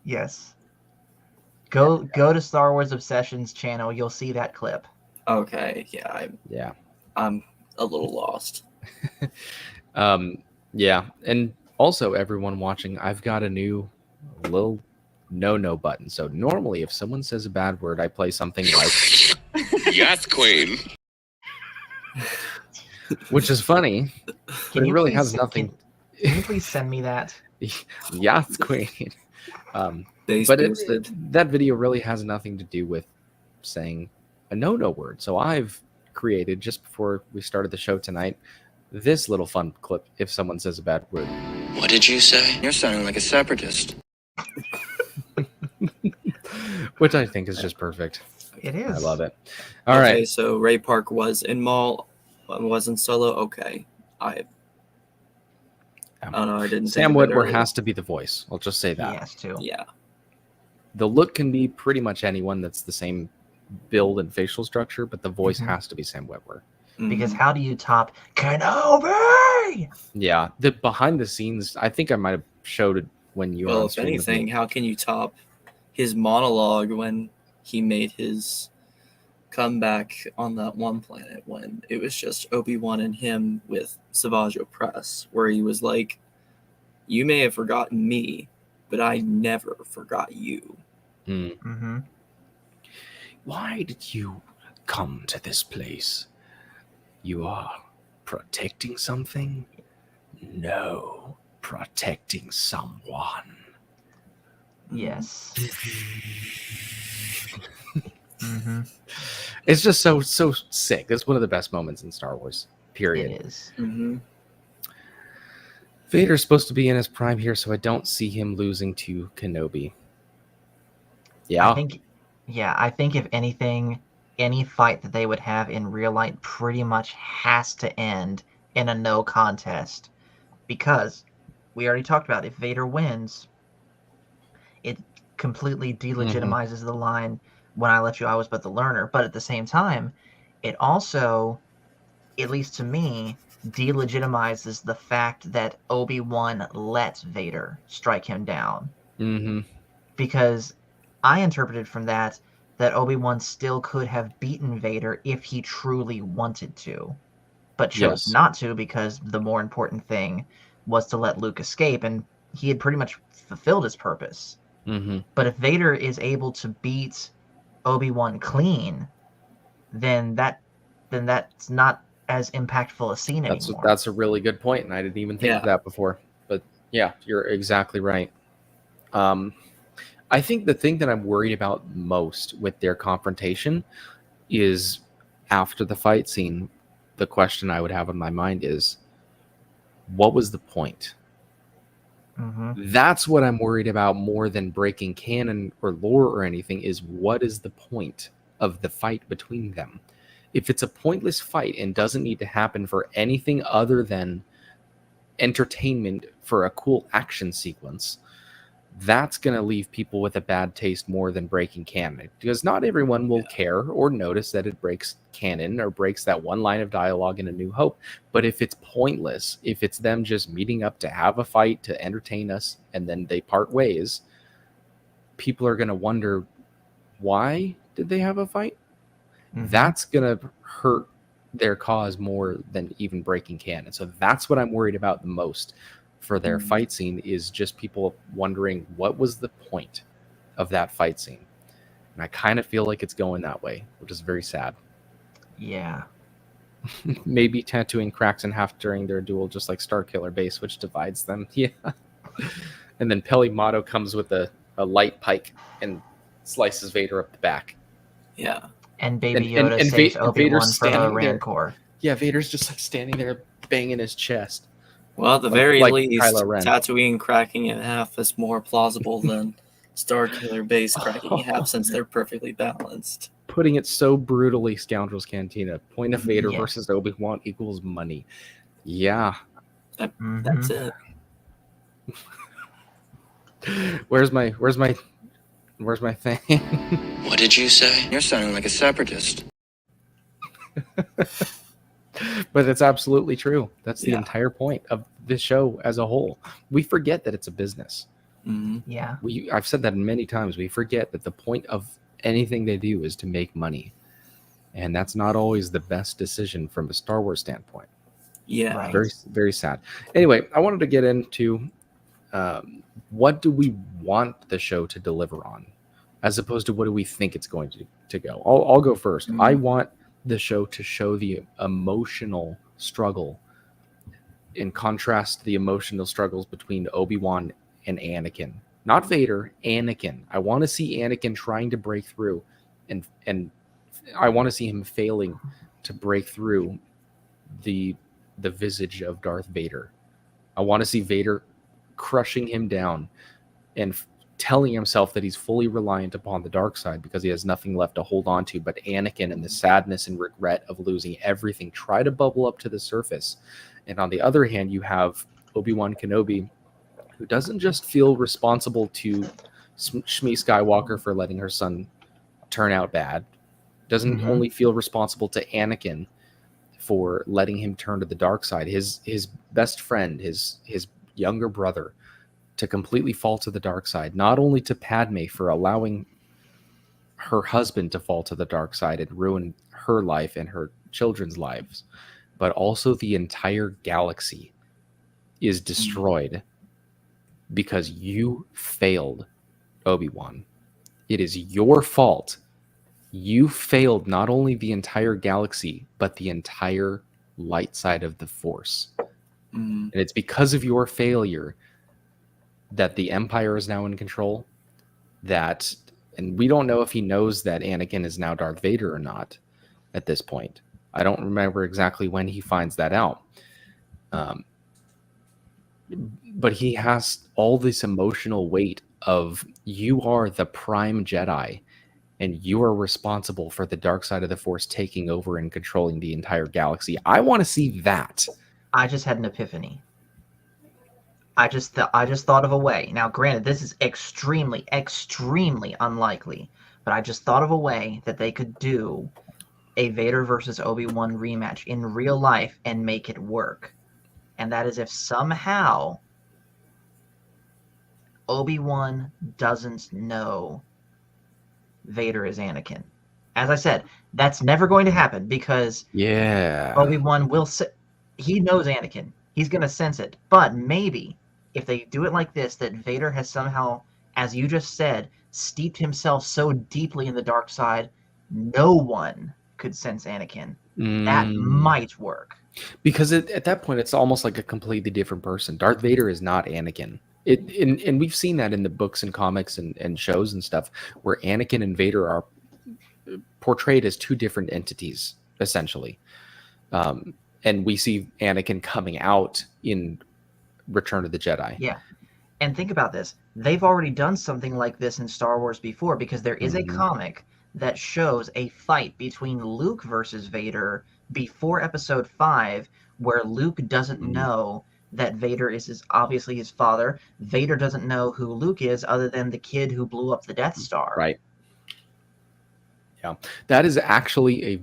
Yes. Go to Star Wars Obsessions channel. You'll see that clip. Okay, yeah, Yeah. I'm a little lost. Yeah. And also, everyone watching, I've got a new little no button. So normally if someone says a bad word, I play something like Yes, Queen. which is funny, but it really has nothing. Can you please send me that? Yes, Queen. Base But boosted. that video really has nothing to do with saying a no word. So I've created, just before we started the show tonight, this little fun clip if someone says a bad word. What did you say? You're sounding like a separatist. Which I think is just perfect. It is. I love it. All right. Okay, so Ray Park was in Maul, was in Solo. Okay, I don't know. I didn't. Sam think of it Witwer earlier. has to be the voice. I'll just say He that. has to. Yeah. The look can be pretty much anyone that's the same build and facial structure, but the voice Mhm. has to be Sam Witwer. Because Mhm. how do you top Kenobi? Yeah, the behind the scenes, I think I might have showed it when you were Well, on if stream with anything, me. how can you top his monologue when he made his comeback on that one planet when it was just Obi-Wan and him with Savage Opress, where he was like, "You may have forgotten me, but I never forgot you." Hmm. Mm-hmm. Why did you come to this place? You are protecting something? No, protecting someone. Yes. Mm-hmm. It's just so sick. It's one of the best moments in Star Wars, period. It is. Mm-hmm. Vader's supposed to be in his prime here, so I don't see him losing to Kenobi. Yeah. Yeah, I think if anything, any fight that they would have in real life pretty much has to end in a no contest. Because we already talked about if Vader wins, it completely delegitimizes the line, when I left you, I was but the learner. But at the same time, it also, at least to me, delegitimizes the fact that Obi-Wan let Vader strike him down. Mm-hmm. Because I interpreted from that Obi-Wan still could have beaten Vader if he truly wanted to, but chose Yes. not to because the more important thing was to let Luke escape, and he had pretty much fulfilled his purpose. Mm-hmm. But if Vader is able to beat Obi-Wan clean, then that's not as impactful a scene anymore. That's a really good point, and I didn't even think of that before. But yeah, you're exactly right. I think the thing that I'm worried about most with their confrontation is after the fight scene. The question I would have in my mind is, what was the point? Mm-hmm. That's what I'm worried about more than breaking canon or lore or anything, is what is the point of the fight between them? If it's a pointless fight and doesn't need to happen for anything other than entertainment for a cool action sequence, that's going to leave people with a bad taste more than breaking canon, because not everyone will care or notice that it breaks canon or breaks that one line of dialogue in A New Hope. But if it's pointless, if it's them just meeting up to have a fight to entertain us and then they part ways, people are going to wonder, why did they have a fight? Mm-hmm. That's going to hurt their cause more than even breaking canon. So that's what I'm worried about the most for their fight scene, is just people wondering, what was the point of that fight scene? And I kind of feel like it's going that way, which is very sad. Yeah. Maybe Tatooine cracks in half during their duel, just like Starkiller Base, which divides them. Yeah. And then Pelimato comes with a light pike and slices Vader up the back. Yeah. And Baby Yoda saves Obi-Wan Vader's from a standing there. Rancor. Yeah, Vader's just like standing there banging his chest. Well, at the Like- very like least, Kylo Ren. Tatooine cracking in half is more plausible than Starkiller Base cracking in half, since they're perfectly balanced. Putting it so brutally, Scoundrels Cantina. Point of Vader Yes. versus Obi-Wan equals money. Yeah. Mhm. That's it. Where's my thing? What did you say? You're sounding like a separatist. But it's absolutely true. That's the Yeah. entire point of this show as a whole. We forget that it's a business. Mhm. Yeah. I've said that many times. We forget that the point of anything they do is to make money. And that's not always the best decision from a Star Wars standpoint. Yeah. Right. Very, very sad. Anyway, I wanted to get into what do we want the show to deliver on, as opposed to what do we think it's going to go. I'll go first. I want the show to show the emotional struggle, in contrast to the emotional struggles between Obi-Wan and Anakin. Not Vader, Anakin. I want to see Anakin trying to break through, and I want to see him failing to break through the visage of Darth Vader. I want to see Vader crushing him down and telling himself that he's fully reliant upon the dark side because he has nothing left to hold on to. But Anakin, and the sadness and regret of losing everything, try to bubble up to the surface. And on the other hand, you have Obi-Wan Kenobi, who doesn't just feel responsible to Shmi Skywalker for letting her son turn out bad, doesn't only feel responsible to Anakin for letting him turn to the dark side. His best friend, his younger brother, to completely fall to the dark side. Not only to Padme for allowing her husband to fall to the dark side and ruin her life and her children's lives, but also the entire galaxy is destroyed because you failed, Obi-Wan. It is your fault. You failed not only the entire galaxy, but the entire light side of the Force. And it's because of your failure that the Empire is now in control. And we don't know if he knows that Anakin is now Darth Vader or not at this point. I don't remember exactly when he finds that out. But he has all this emotional weight of, you are the prime Jedi, and you are responsible for the dark side of the Force taking over and controlling the entire galaxy. I want to see that. I just had an epiphany. I just thought of a way. Now, granted, this is extremely, extremely unlikely, but I just thought of a way that they could do a Vader versus Obi-Wan rematch in real life and make it work. And that is if somehow Obi-Wan doesn't know Vader is Anakin. As I said, that's never going to happen because Obi-Wan he knows Anakin. He's going to sense it. But maybe if they do it like this, that Vader has somehow, as you just said, steeped himself so deeply in the dark side, no one could sense Anakin. That might work. Because at that point, it's almost like a completely different person. Darth Vader is not Anakin. And we've seen that in the books and comics and shows and stuff, where Anakin and Vader are portrayed as two different entities, essentially. And we see Anakin coming out in Return of the Jedi. Yeah. And think about this. They've already done something like this in Star Wars before, because there is a comic that shows a fight between Luke versus Vader before Episode 5, where Luke doesn't know that Vader is obviously his father. Vader doesn't know who Luke is other than the kid who blew up the Death Star. Right. Yeah. That is actually a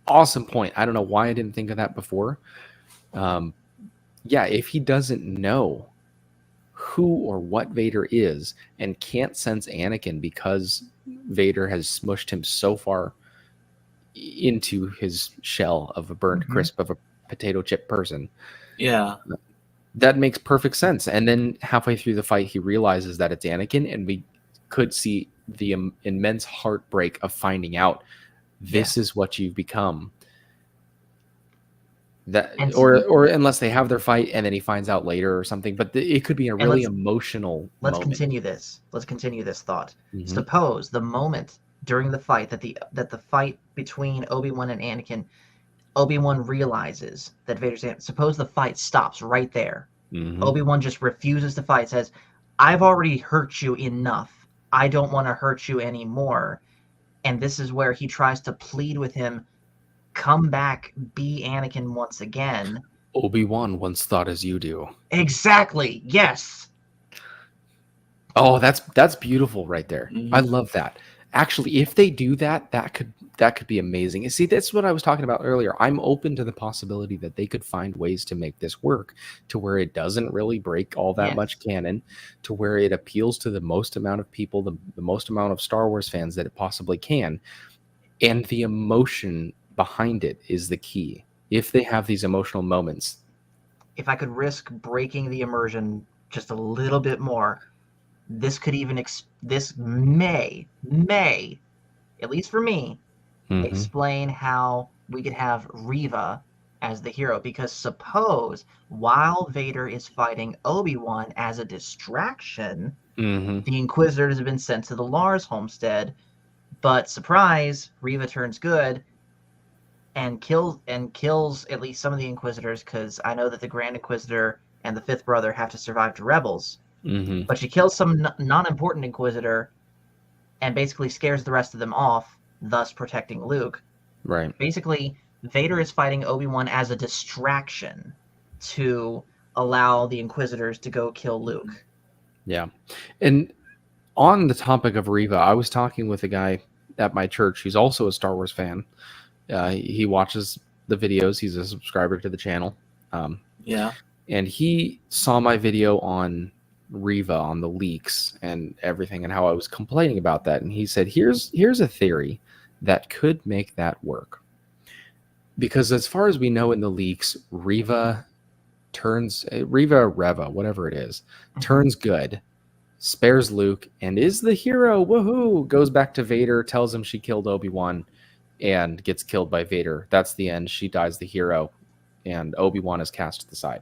awesome point. I don't know why I didn't think of that before. Yeah, if he doesn't know who or what Vader is and can't sense Anakin because Vader has smushed him so far into his shell of a burnt crisp of a potato chip person. Yeah. That makes perfect sense. And then halfway through the fight, he realizes that it's Anakin, and we could see the immense heartbreak of finding out this is what you've become. That or unless they have their fight and then he finds out later or something, but it could be a really emotional let's moment. Let's continue this thought. Suppose the moment during the fight that the fight between Obi-Wan and Anakin, Obi-Wan realizes that Vader's Anakin. Suppose the fight stops right there. Obi-Wan just refuses to fight, says, I've already hurt you enough. I don't want to hurt you anymore. And this is where he tries to plead with him, come back, be Anakin once again. Obi-Wan once thought as you do. Exactly. Yes. Oh, that's beautiful right there. I love that. Actually, if they do that, that could be amazing. And see, that's what I was talking about earlier. I'm open to the possibility that they could find ways to make this work to where it doesn't really break all that much canon, to where it appeals to the most amount of people, the most amount of Star Wars fans that it possibly can. And the emotion behind it is the key. If they have these emotional moments. If I could risk breaking the immersion just a little bit more, this could even this may, at least for me, explain how we could have Reva as the hero. Because suppose while Vader is fighting Obi-Wan as a distraction, the Inquisitors have been sent to the Lars homestead, but surprise, Reva turns good and kills at least some of the Inquisitors, because I know that the Grand Inquisitor and the Fifth Brother have to survive to rebels. But she kills some non-important Inquisitor and basically scares the rest of them off, thus protecting Luke. Right. Basically, Vader is fighting Obi-Wan as a distraction to allow the Inquisitors to go kill Luke. Yeah. And on the topic of Reva, I was talking with a guy at my church who's also a Star Wars fan. He watches the videos. He's a subscriber to the channel. And he saw my video on Reva, on the leaks and everything, and how I was complaining about that. And he said, here's a theory that could make that work. Because as far as we know in the leaks, Reva, whatever it is, turns good, spares Luke, and is the hero. Woohoo! Goes back to Vader, tells him she killed Obi-Wan, and gets killed by Vader. That's the end. She dies the hero, and Obi-Wan is cast to the side.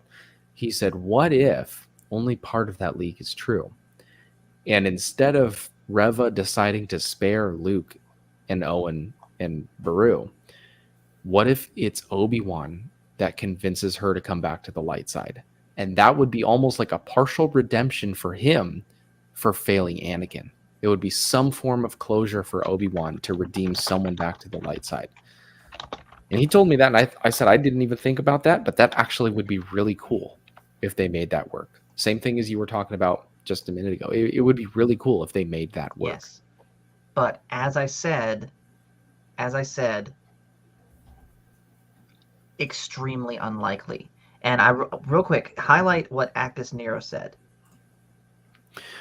He said, what if only part of that leak is true? And instead of Reva deciding to spare Luke and Owen and Beru, what if it's Obi-Wan that convinces her to come back to the light side? And that would be almost like a partial redemption for him for failing Anakin. It would be some form of closure for Obi-Wan to redeem someone back to the light side. And he told me that, and I said I didn't even think about that, but that actually would be really cool if they made that work. Same thing as you were talking about just a minute ago. It would be really cool if they made that work. Yes. But as I said, extremely unlikely. And real quick, highlight what Actus Nero said.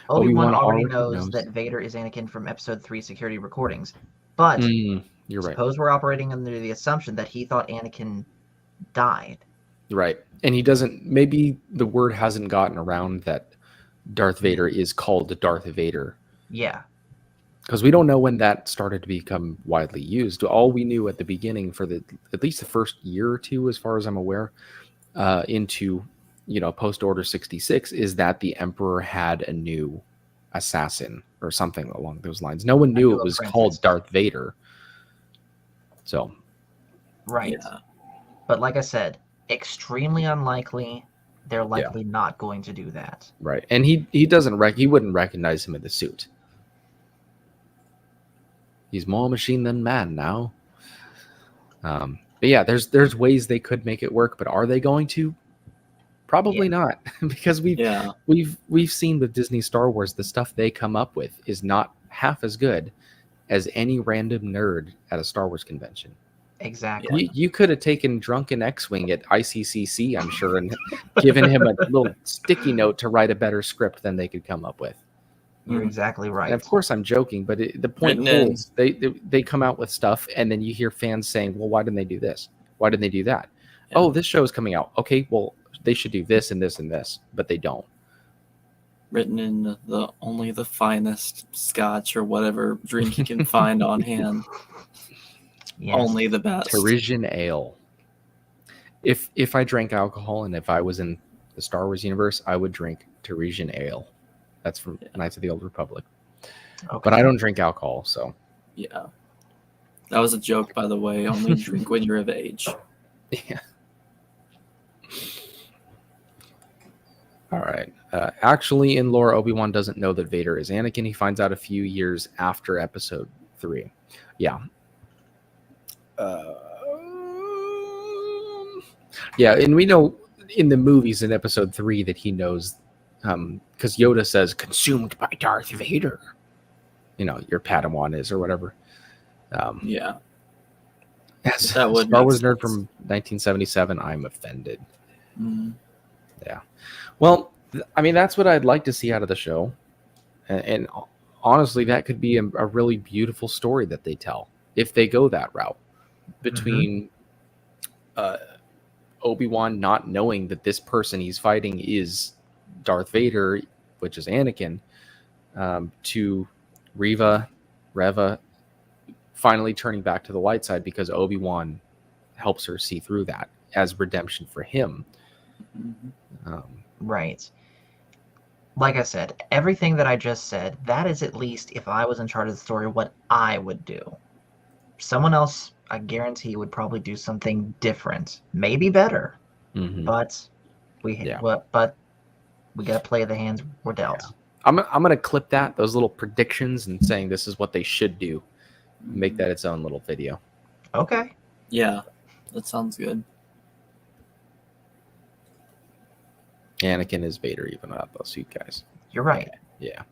Obi-Wan already knows that Vader is Anakin from Episode 3 security recordings. But you're right. Suppose we're operating under the assumption that he thought Anakin died. Right. And he doesn't, maybe the word hasn't gotten around that Darth Vader is called Darth Vader. Yeah. Because we don't know when that started to become widely used. All we knew at the beginning for at least the first year or two, as far as I'm aware, into, post Order 66, is that the Emperor had a new assassin or something along those lines. No one knew it was called Darth Vader. So. Right. Yeah. But like I said, extremely unlikely. They're likely not going to do that. Right. And he wouldn't recognize him in the suit. He's more machine than man now. But yeah, there's ways they could make it work, but are they going to? Probably not, because we've seen with Disney Star Wars, the stuff they come up with is not half as good as any random nerd at a Star Wars convention. Exactly. You could have taken Drunken X-Wing at ICCC, I'm sure, and given him a little sticky note to write a better script than they could come up with. You're exactly right. And of course, I'm joking, but the point holds. They come out with stuff, and then you hear fans saying, "Well, why didn't they do this? Why didn't they do that? Yeah. Oh, this show is coming out. Okay, well, they should do this and this and this, but they don't." Written in only the finest scotch or whatever drink you can find on hand. Yes. Only the best. Parisian ale. If I drank alcohol and if I was in the Star Wars universe, I would drink Parisian ale. That's from Knights of the Old Republic. Okay. But I don't drink alcohol, so. Yeah. That was a joke, by the way. Only drink when you're of age. Yeah. All right. Actually, in lore, Obi-Wan doesn't know that Vader is Anakin. He finds out a few years after Episode 3. Yeah. Yeah, and we know in the movies in Episode 3 that he knows, because Yoda says, "Consumed by Darth Vader." Your Padawan is, or whatever. Yeah. As a Star Wars nerd from 1977, I'm offended. Mm. Yeah. Well, I mean, that's what I'd like to see out of the show. And honestly, that could be a really beautiful story that they tell if they go that route. Between Obi-Wan not knowing that this person he's fighting is Darth Vader, which is Anakin, to Reva finally turning back to the light side because Obi-Wan helps her see through that as redemption for him. Right. Like I said, everything that I just said, that is at least, if I was in charge of the story, what I would do. Someone else, I guarantee, would probably do something different, maybe better. But we gotta play the hands we're dealt. Yeah. I'm gonna clip those little predictions and saying this is what they should do. Make that its own little video. Okay. Yeah, that sounds good. Anakin is Vader, even without those suit guys. You're right. Yeah.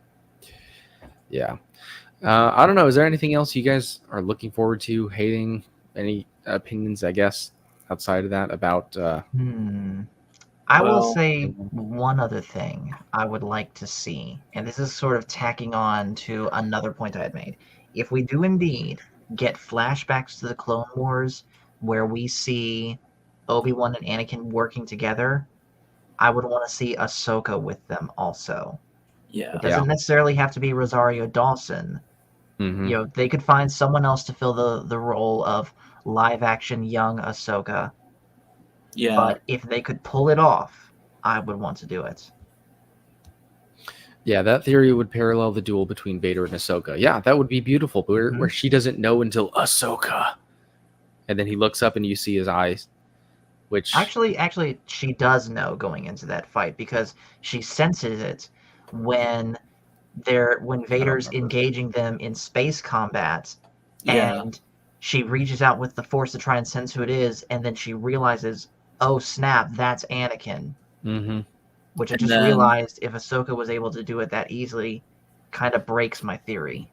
I don't know. Is there anything else you guys are looking forward to, hating? Any opinions, I guess, outside of that about? I will say one other thing I would like to see, and this is sort of tacking on to another point I had made. If we do indeed get flashbacks to the Clone Wars where we see Obi-Wan and Anakin working together, I would want to see Ahsoka with them also. Yeah. It doesn't necessarily have to be Rosario Dawson. They could find someone else to fill the role of live-action young Ahsoka. Yeah. But if they could pull it off, I would want to do it. Yeah, that theory would parallel the duel between Vader and Ahsoka. Yeah, that would be beautiful. Where she doesn't know until Ahsoka. And then he looks up and you see his eyes. Which Actually, she does know going into that fight because she senses it when when Vader's remember. engaging them in space combat, Yeah. and she reaches out with the Force to try and sense who it is, and then she realizes, oh snap, that's Anakin. Mm-hmm. Which I And just then- realized if Ahsoka was able to do it that easily, kind of breaks my theory.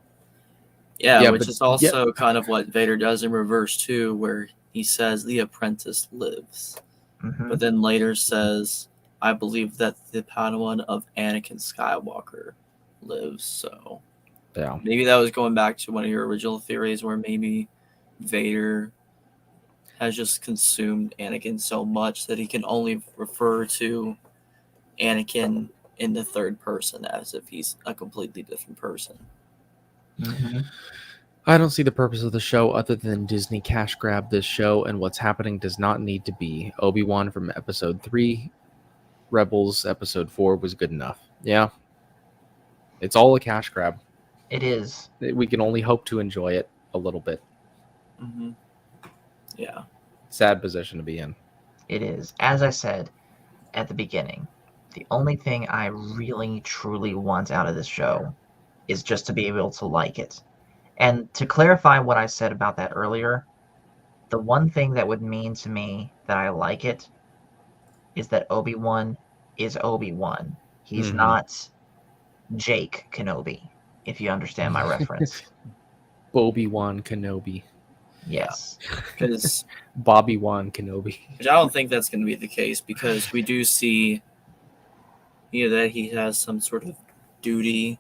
Yeah, Yeah, which but- is also kind of what Vader does in reverse too, where he says the apprentice lives, Hmm. but then later says, "I believe that the Padawan of Anakin Skywalker lives." So Yeah. maybe that was going back to one of your original theories, where maybe Vader has just consumed Anakin so much that he can only refer to Anakin in the third person as if he's a completely different person. Hmm. I don't see the purpose of the show other than Disney cash grab this show, and what's happening does not need to be. Obi-Wan from episode 3, Rebels episode 4 was good enough. Yeah. It's all a cash grab. It is. We can only hope to enjoy it a little bit. Mm-hmm. Yeah. Sad position to be in. It is. As I said at the beginning, the only thing I really, truly want out of this show is just to be able to like it. And to clarify what I said about that earlier, the one thing that would mean to me that I like it is that Obi-Wan is Obi-Wan. He's Mhm. not Jake Kenobi, if you understand my reference. Obi-Wan Kenobi. Yes. Because Bobby-Wan Kenobi. I don't think that's going to be the case, because we do see, that he has some sort of duty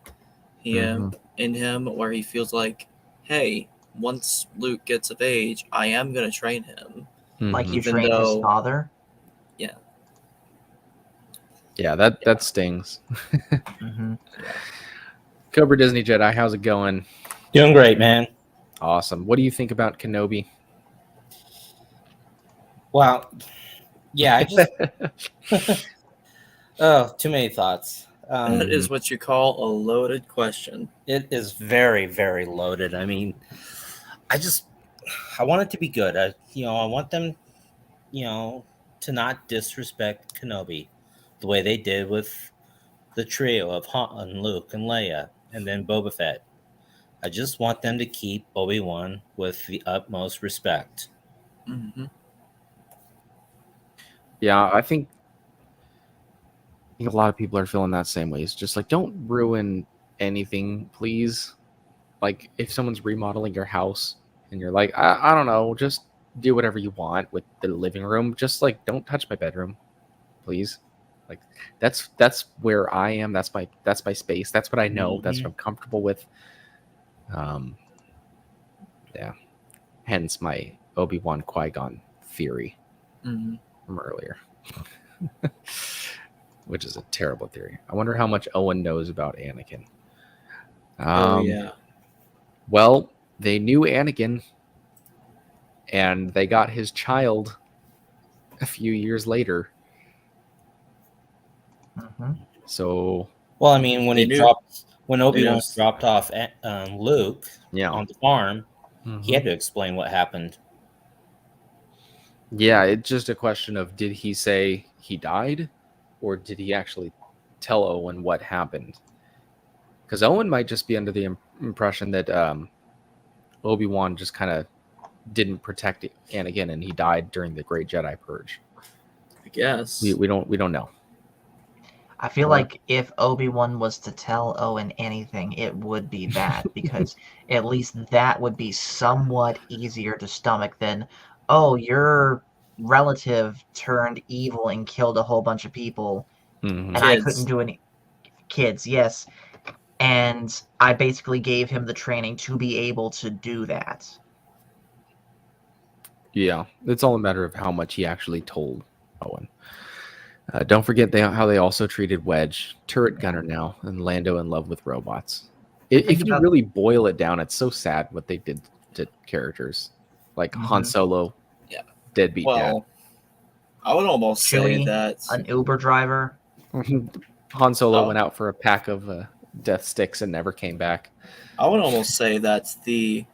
Mhm. in him, where he feels like, hey, once Luke gets of age, I am going to train him. Like Mhm. you Even trained his though- father. Yeah, that stings. Hmm. Cobra Disney Jedi, how's it going? Doing great, man. Awesome. What do you think about Kenobi? Wow. Yeah, I just oh, too many thoughts. That is what you call a loaded question. It is very, very loaded. I mean, I want it to be good. I want them, to not disrespect Kenobi the way they did with the trio of Han, Luke, and Leia, and then Boba Fett. I just want them to keep Obi-Wan with the utmost respect. Mm-hmm. Yeah, I think a lot of people are feeling that same way. It's just like, don't ruin anything, please. Like, if someone's remodeling your house and you're like, I don't know, just do whatever you want with the living room. Just like, don't touch my bedroom, please. Like, that's where I am. That's my space. That's what I know. That's what I'm comfortable with. Yeah. Hence my Obi-Wan Qui-Gon theory Mm-hmm. from earlier. Which is a terrible theory. I wonder how much Owen knows about Anakin. Oh, yeah. Well, they knew Anakin, and they got his child a few years later. Hmm. So, Well, I mean, when They knew- Obi-Wan knew. dropped off Luke yeah. on the farm, Mhm. he had to explain what happened. Yeah, it's just a question of, did he say he died, or did he actually tell Owen what happened? Because Owen might just be under the impression that Obi-Wan just kind of didn't protect Anakin, and he died during the Great Jedi Purge. I guess. We don't know. I feel Well- like if Obi-Wan was to tell Owen anything, it would be that, because at least that would be somewhat easier to stomach than, oh, your relative turned evil and killed a whole bunch of people, Mhm. and I Kids. couldn't do any kids, yes. And I basically gave him the training to be able to do that. Yeah, it's all a matter of how much he actually told Owen. Don't forget how they also treated Wedge, turret gunner now, and Lando in love with robots. think If you about- really boil it down, it's so sad what they did to characters like Han Mhm. Solo, Yeah. deadbeat Well, I would almost say Chewie, that An Uber driver. dad. Han Solo Oh. went out for a pack of death sticks and never came back. I would almost say that the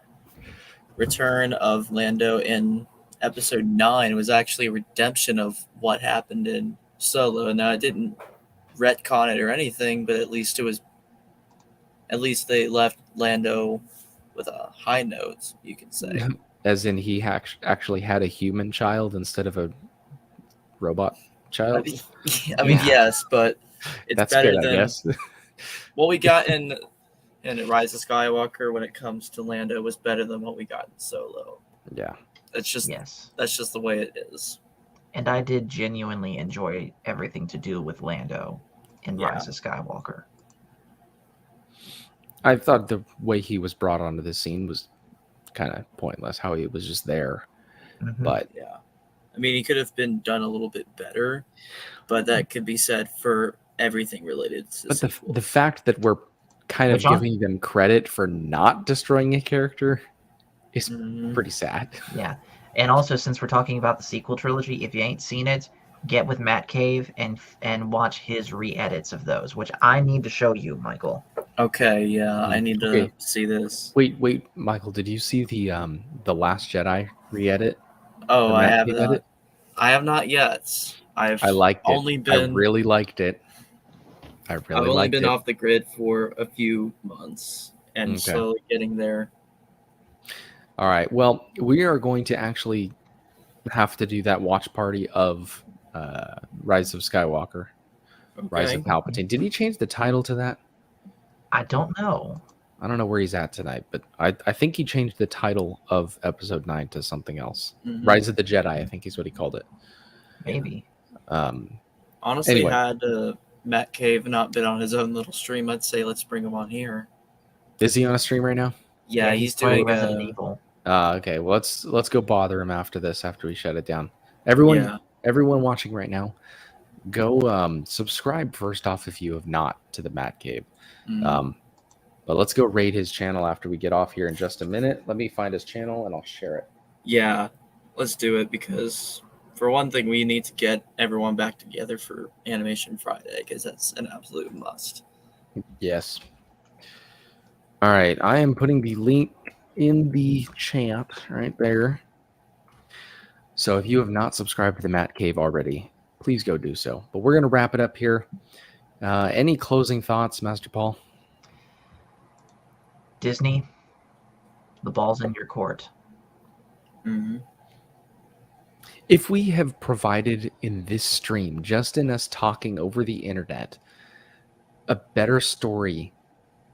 return of Lando in Episode 9 was actually a redemption of what happened in Solo. Now, it didn't retcon it or anything, but at least it was at least they left Lando with a high note, you can say. As in, he actually had a human child instead of a robot child. I mean, Yeah. yes, but it's That's better good, I than guess. what we got in Rise of Skywalker when it comes to Lando was better than what we got in Solo. Yeah. That's just Yes. that's just the way it is. And I did genuinely enjoy everything to do with Lando in Yeah. Rise of Skywalker. I thought the way he was brought onto the scene was kind of pointless, how he was just there. Mhm. But Yeah. I mean, he could have been done a little bit better, but that could be said for everything related to but sequels. the fact that we're kind of Which on- giving them credit for not destroying a character is Mhm. pretty sad. Yeah. And also, since we're talking about the sequel trilogy, if you ain't seen it, get with Matt Cave and watch his re-edits of those, which I need to show you, Michael. Okay, yeah, I need to Okay. see this. Wait, Michael, did you see the Last Jedi re-edit? Oh, The I Matt have Cave not. edit? I have not yet. I liked it. only been I really liked it. I've only been off the grid for a few months and Okay. slowly getting there. All right. Well, we are going to actually have to do that watch party of Rise of Skywalker, Rise of Okay. Palpatine. Did he change the title to that? I don't know. I don't know where he's at tonight, but I think he changed the title of Episode 9 to something else. Mhm. Rise of the Jedi, I think is what he called it. Maybe. Honestly, Anyway. had Matt Cave not been on his own little stream, I'd say let's bring him on here. Is he on a stream right now? Yeah, he's he's playing doing Resident Evil. Okay. Well, let's go bother him after this, after we shut it down. Everyone watching right now, go subscribe first off if you have not to the Matt Cave. Mhm. But let's go raid his channel after we get off here in just a minute. Let me find his channel and I'll share it. Yeah, let's do it because for one thing, we need to get everyone back together for Animation Friday because that's an absolute must. Yes. All right. I am putting the link in the chat right there. So if you have not subscribed to the Matt Cave already, please go do so. But we're going to wrap it up here. Any closing thoughts, Master Paul? Disney, the ball's in your court. Mm-hmm. If we have provided in this stream, just in us talking over the internet, a better story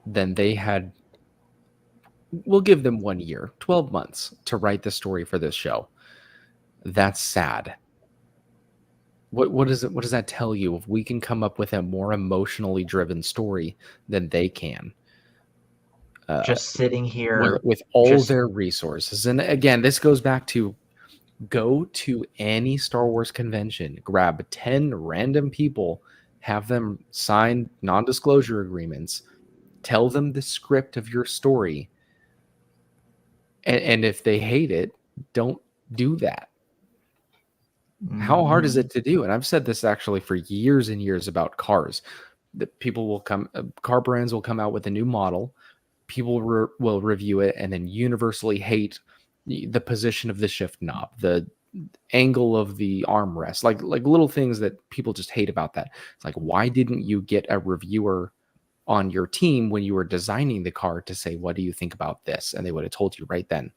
than they had, we'll give them 1 year, 12 months to write the story for this show. That's sad. What does that tell you? If we can come up with a more emotionally driven story than they can, Just sitting here with all their resources. And again, this goes back to go to any Star Wars convention, grab 10 random people, have them sign non-disclosure agreements, tell them the script of your story, and if they hate it, don't do that. How hard is it to do? And I've said this actually for years and years about cars. That people will come, car brands will come out with a new model, people will review it, and then universally hate the position of the shift knob, the angle of the armrest, like little things that people just hate about that. It's like, why didn't you get a reviewer on your team when you were designing the car to say, what do you think about this? And they would have told you right then.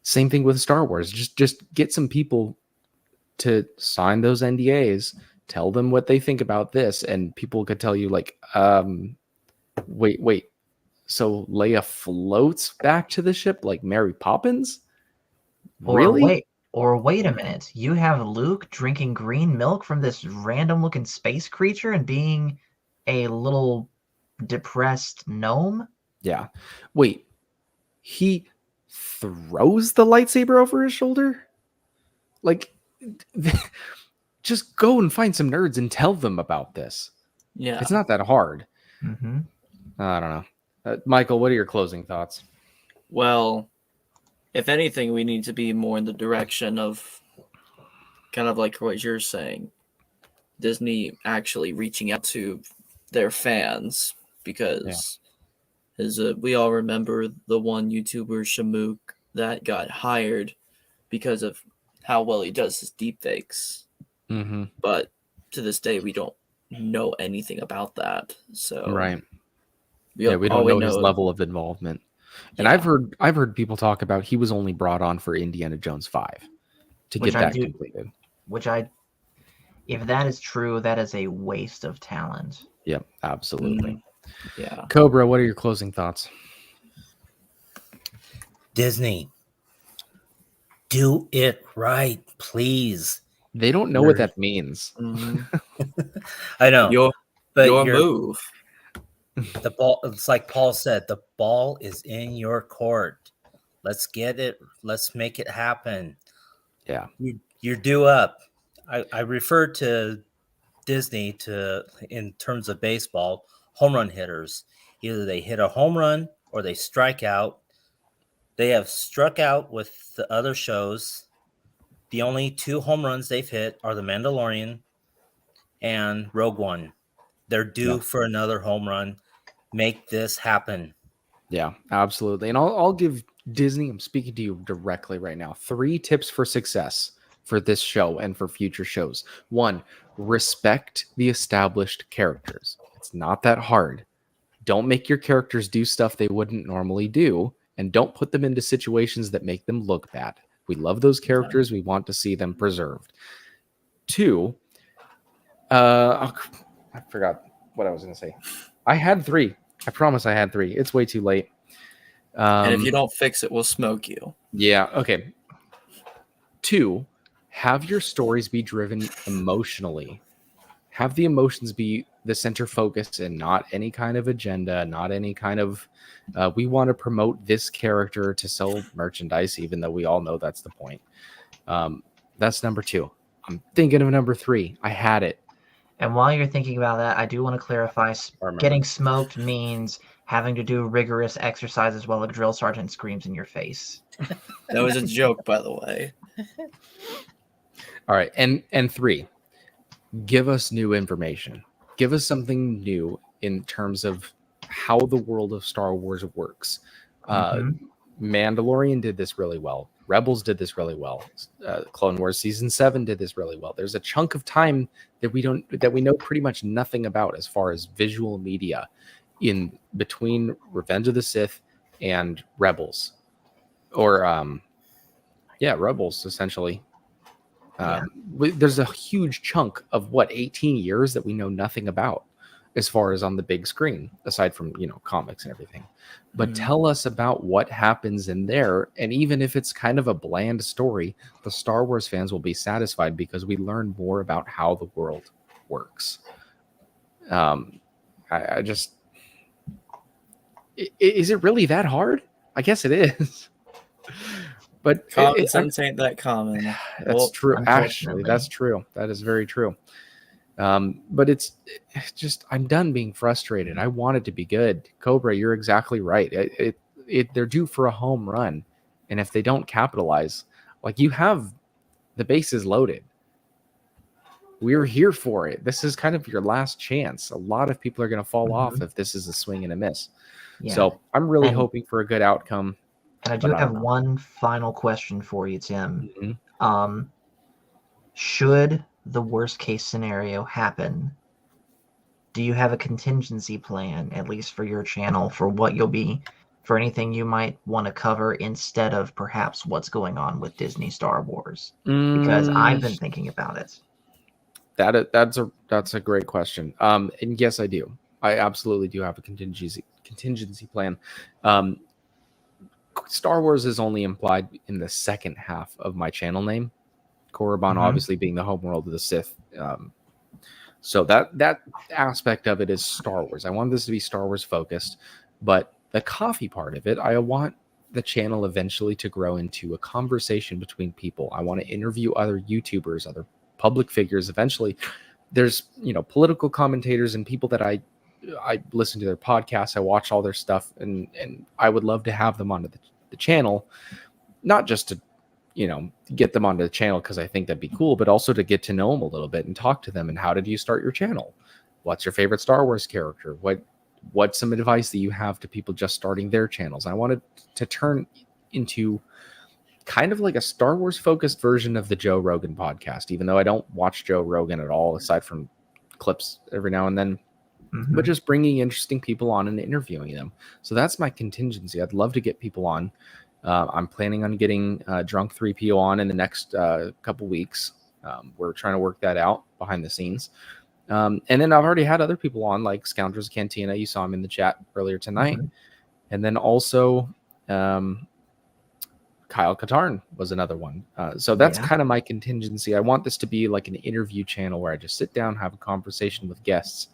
Same thing with Star Wars. Just get some people to sign those NDAs, tell them what they think about this, and people could tell you like, wait, so Leia floats back to the ship like Mary Poppins? Really? Or wait a minute, you have Luke drinking green milk from this random looking space creature and being a little depressed gnome? Yeah. Wait, he throws the lightsaber over his shoulder? Like, just go and find some nerds and tell them about this. Yeah. It's not that hard. Mm-hmm. I don't know. Michael, what are your closing thoughts? Well, if anything, we need to be more in the direction of kind of like what you're saying. Disney actually reaching out to their fans because we all remember the one YouTuber Shamook that got hired because of how well he does his deepfakes. Mm-hmm. But to this day, we don't know anything about that. So Right. Yeah, we all don't we know his know- level of involvement. And Yeah. I've heard people talk about he was only brought on for Indiana Jones 5 to Which get I that do- completed. If that is true, that is a waste of talent. Yep, absolutely. Yeah. Cobra, what are your closing thoughts? Disney, do it right, please. They don't know what that means. Mhm. I know, Your but your you're- move. the ball. It's like Paul said, the ball is in your court. Let's get it. Let's make it happen. Yeah. You're due up. I refer to Disney in terms of baseball, home run hitters. Either they hit a home run or they strike out. They have struck out with the other shows. The only 2 home runs they've hit are The Mandalorian and Rogue One. They're due for another home run. Make this happen. Yeah, absolutely. And I'll give Disney, I'm speaking to you directly right now, 3 tips for success for this show and for future shows. 1, respect the established characters. It's not that hard. Don't make your characters do stuff they wouldn't normally do, and don't put them into situations that make them look bad. We love those characters. We want to see them preserved. 2, I forgot what I was going to say. I had 3. I promise I had 3. It's way too late. And if you don't fix it, we'll smoke you. Yeah. Okay. 2, have your stories be driven emotionally. Have the emotions be the center focus and not any kind of agenda, not any kind of, we want to promote this character to sell merchandise, even though we all know that's the point. That's number 2. I'm thinking of number 3. I had it. And while you're thinking about that, I do want to clarify, getting smoked means having to do rigorous exercises while a drill sergeant screams in your face. That was a joke, by the way. All right. And 3, give us new information. Give us something new in terms of how the world of Star Wars works. Mandalorian did this really well. Rebels did this really well. Clone Wars Season 7 did this really well. There's a chunk of time that we know pretty much nothing about as far as visual media in between Revenge of the Sith and Rebels. Or Rebels, essentially. There's a huge chunk of 18 years that we know nothing about as far as on the big screen, aside from comics and everything. But tell us about what happens in there, and even if it's kind of a bland story, the Star Wars fans will be satisfied because we learn more about how the world works. I just, is it really that hard? I guess it is. But Common sense ain't that common. That's true. Actually, that's true. That is very true. But it's just, I'm done being frustrated. I want it to be good. Cobra, you're exactly right. They're due for a home run. And if they don't capitalize, you have the bases loaded. We're here for it. This is kind of your last chance. A lot of people are going to fall off if this is a swing and a miss. Yeah. So I'm really hoping for a good outcome. And I do have one final question for you, Tim. Should the worst case scenario happen, do you have a contingency plan, at least for your channel, for anything you might want to cover instead of perhaps what's going on with Disney Star Wars? Because I've been thinking about it. That's a great question. And yes, I do. I absolutely do have a contingency plan. Star Wars is only implied in the second half of my channel name. Korriban obviously being the homeworld of the Sith. So that aspect of it is Star Wars. I want this to be Star Wars focused, but the coffee part of it, I want the channel eventually to grow into a conversation between people. I want to interview other YouTubers, other public figures. Eventually, there's political commentators and people that I listen to their podcasts. I watch all their stuff, and I would love to have them onto the channel, not just to get them onto the channel because I think that'd be cool, but also to get to know them a little bit and talk to them. And how did you start your channel? What's your favorite Star Wars character? What's some advice that you have to people just starting their channels? I wanted to turn into kind of like a Star Wars focused version of the Joe Rogan podcast, even though I don't watch Joe Rogan at all, aside from clips every now and then. but just bringing interesting people on and interviewing them. So that's my contingency. I'd love to get people on. I'm planning on getting Drunk 3PO on in the next couple weeks. We're trying to work that out behind the scenes. And then I've already had other people on, like Scoundrels Cantina. You saw him in the chat earlier tonight. And then also Kyle Katarn was another one. So that's kind of my contingency. I want this to be like an interview channel where I just sit down, have a conversation with guests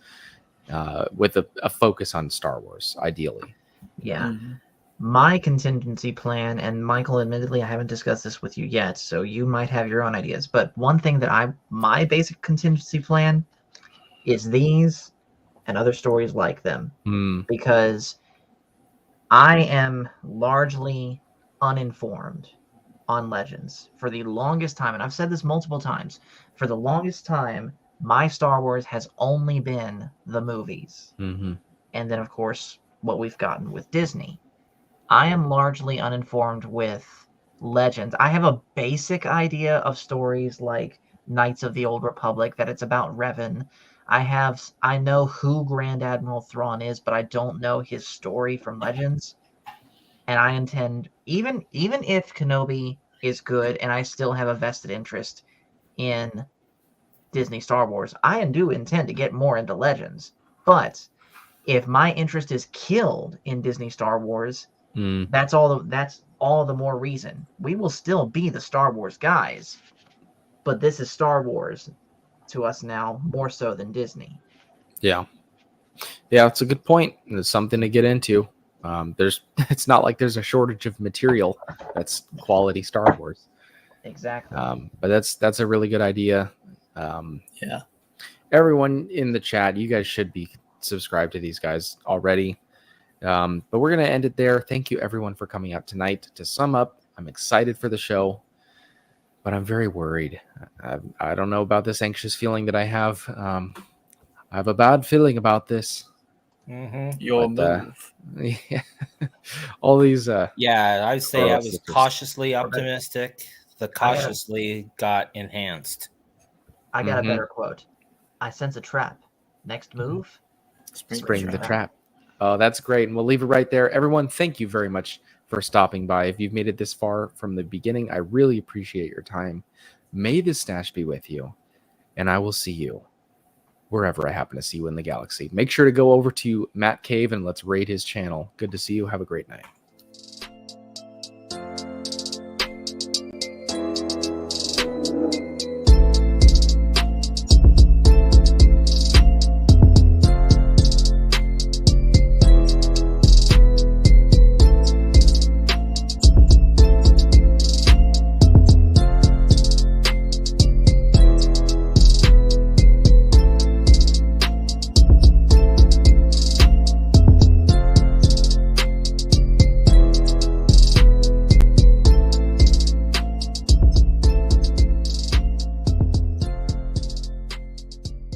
with a focus on Star Wars, ideally. Yeah. My contingency plan, and Michael, admittedly, I haven't discussed this with you yet, so you might have your own ideas. But one thing that my basic contingency plan is these and other stories like them, because I am largely uninformed on Legends for the longest time, and I've said this multiple times. For the longest time, my Star Wars has only been the movies, and then, of course, what we've gotten with Disney. I am largely uninformed with Legends. I have a basic idea of stories like Knights of the Old Republic, that it's about Revan. I know who Grand Admiral Thrawn is, but I don't know his story from Legends. And I intend, even if Kenobi is good and I still have a vested interest in Disney Star Wars, I do intend to get more into Legends. But if my interest is killed in Disney Star Wars, that's all the more reason. We will still be the Star Wars guys, but this is Star Wars to us now more so than Disney. Yeah, it's a good point. It's something to get into. It's not like there's a shortage of material that's quality Star Wars. Exactly. But that's a really good idea. Everyone in the chat, you guys should be subscribed to these guys already. But we're going to end it there. Thank you, everyone, for coming out tonight. To sum up, I'm excited for the show, but I'm very worried. I don't know about this anxious feeling that I have. I have a bad feeling about this. Your move. All these. I'd say I was cautiously optimistic. The cautiously got enhanced. I got a better quote. I sense a trap. Next move? Spring the trap. Oh, that's great. And we'll leave it right there. Everyone, thank you very much for stopping by. If you've made it this far from the beginning, I really appreciate your time. May the stash be with you, and I will see you wherever I happen to see you in the galaxy. Make sure to go over to Matt Cave and let's raid his channel. Good to see you. Have a great night.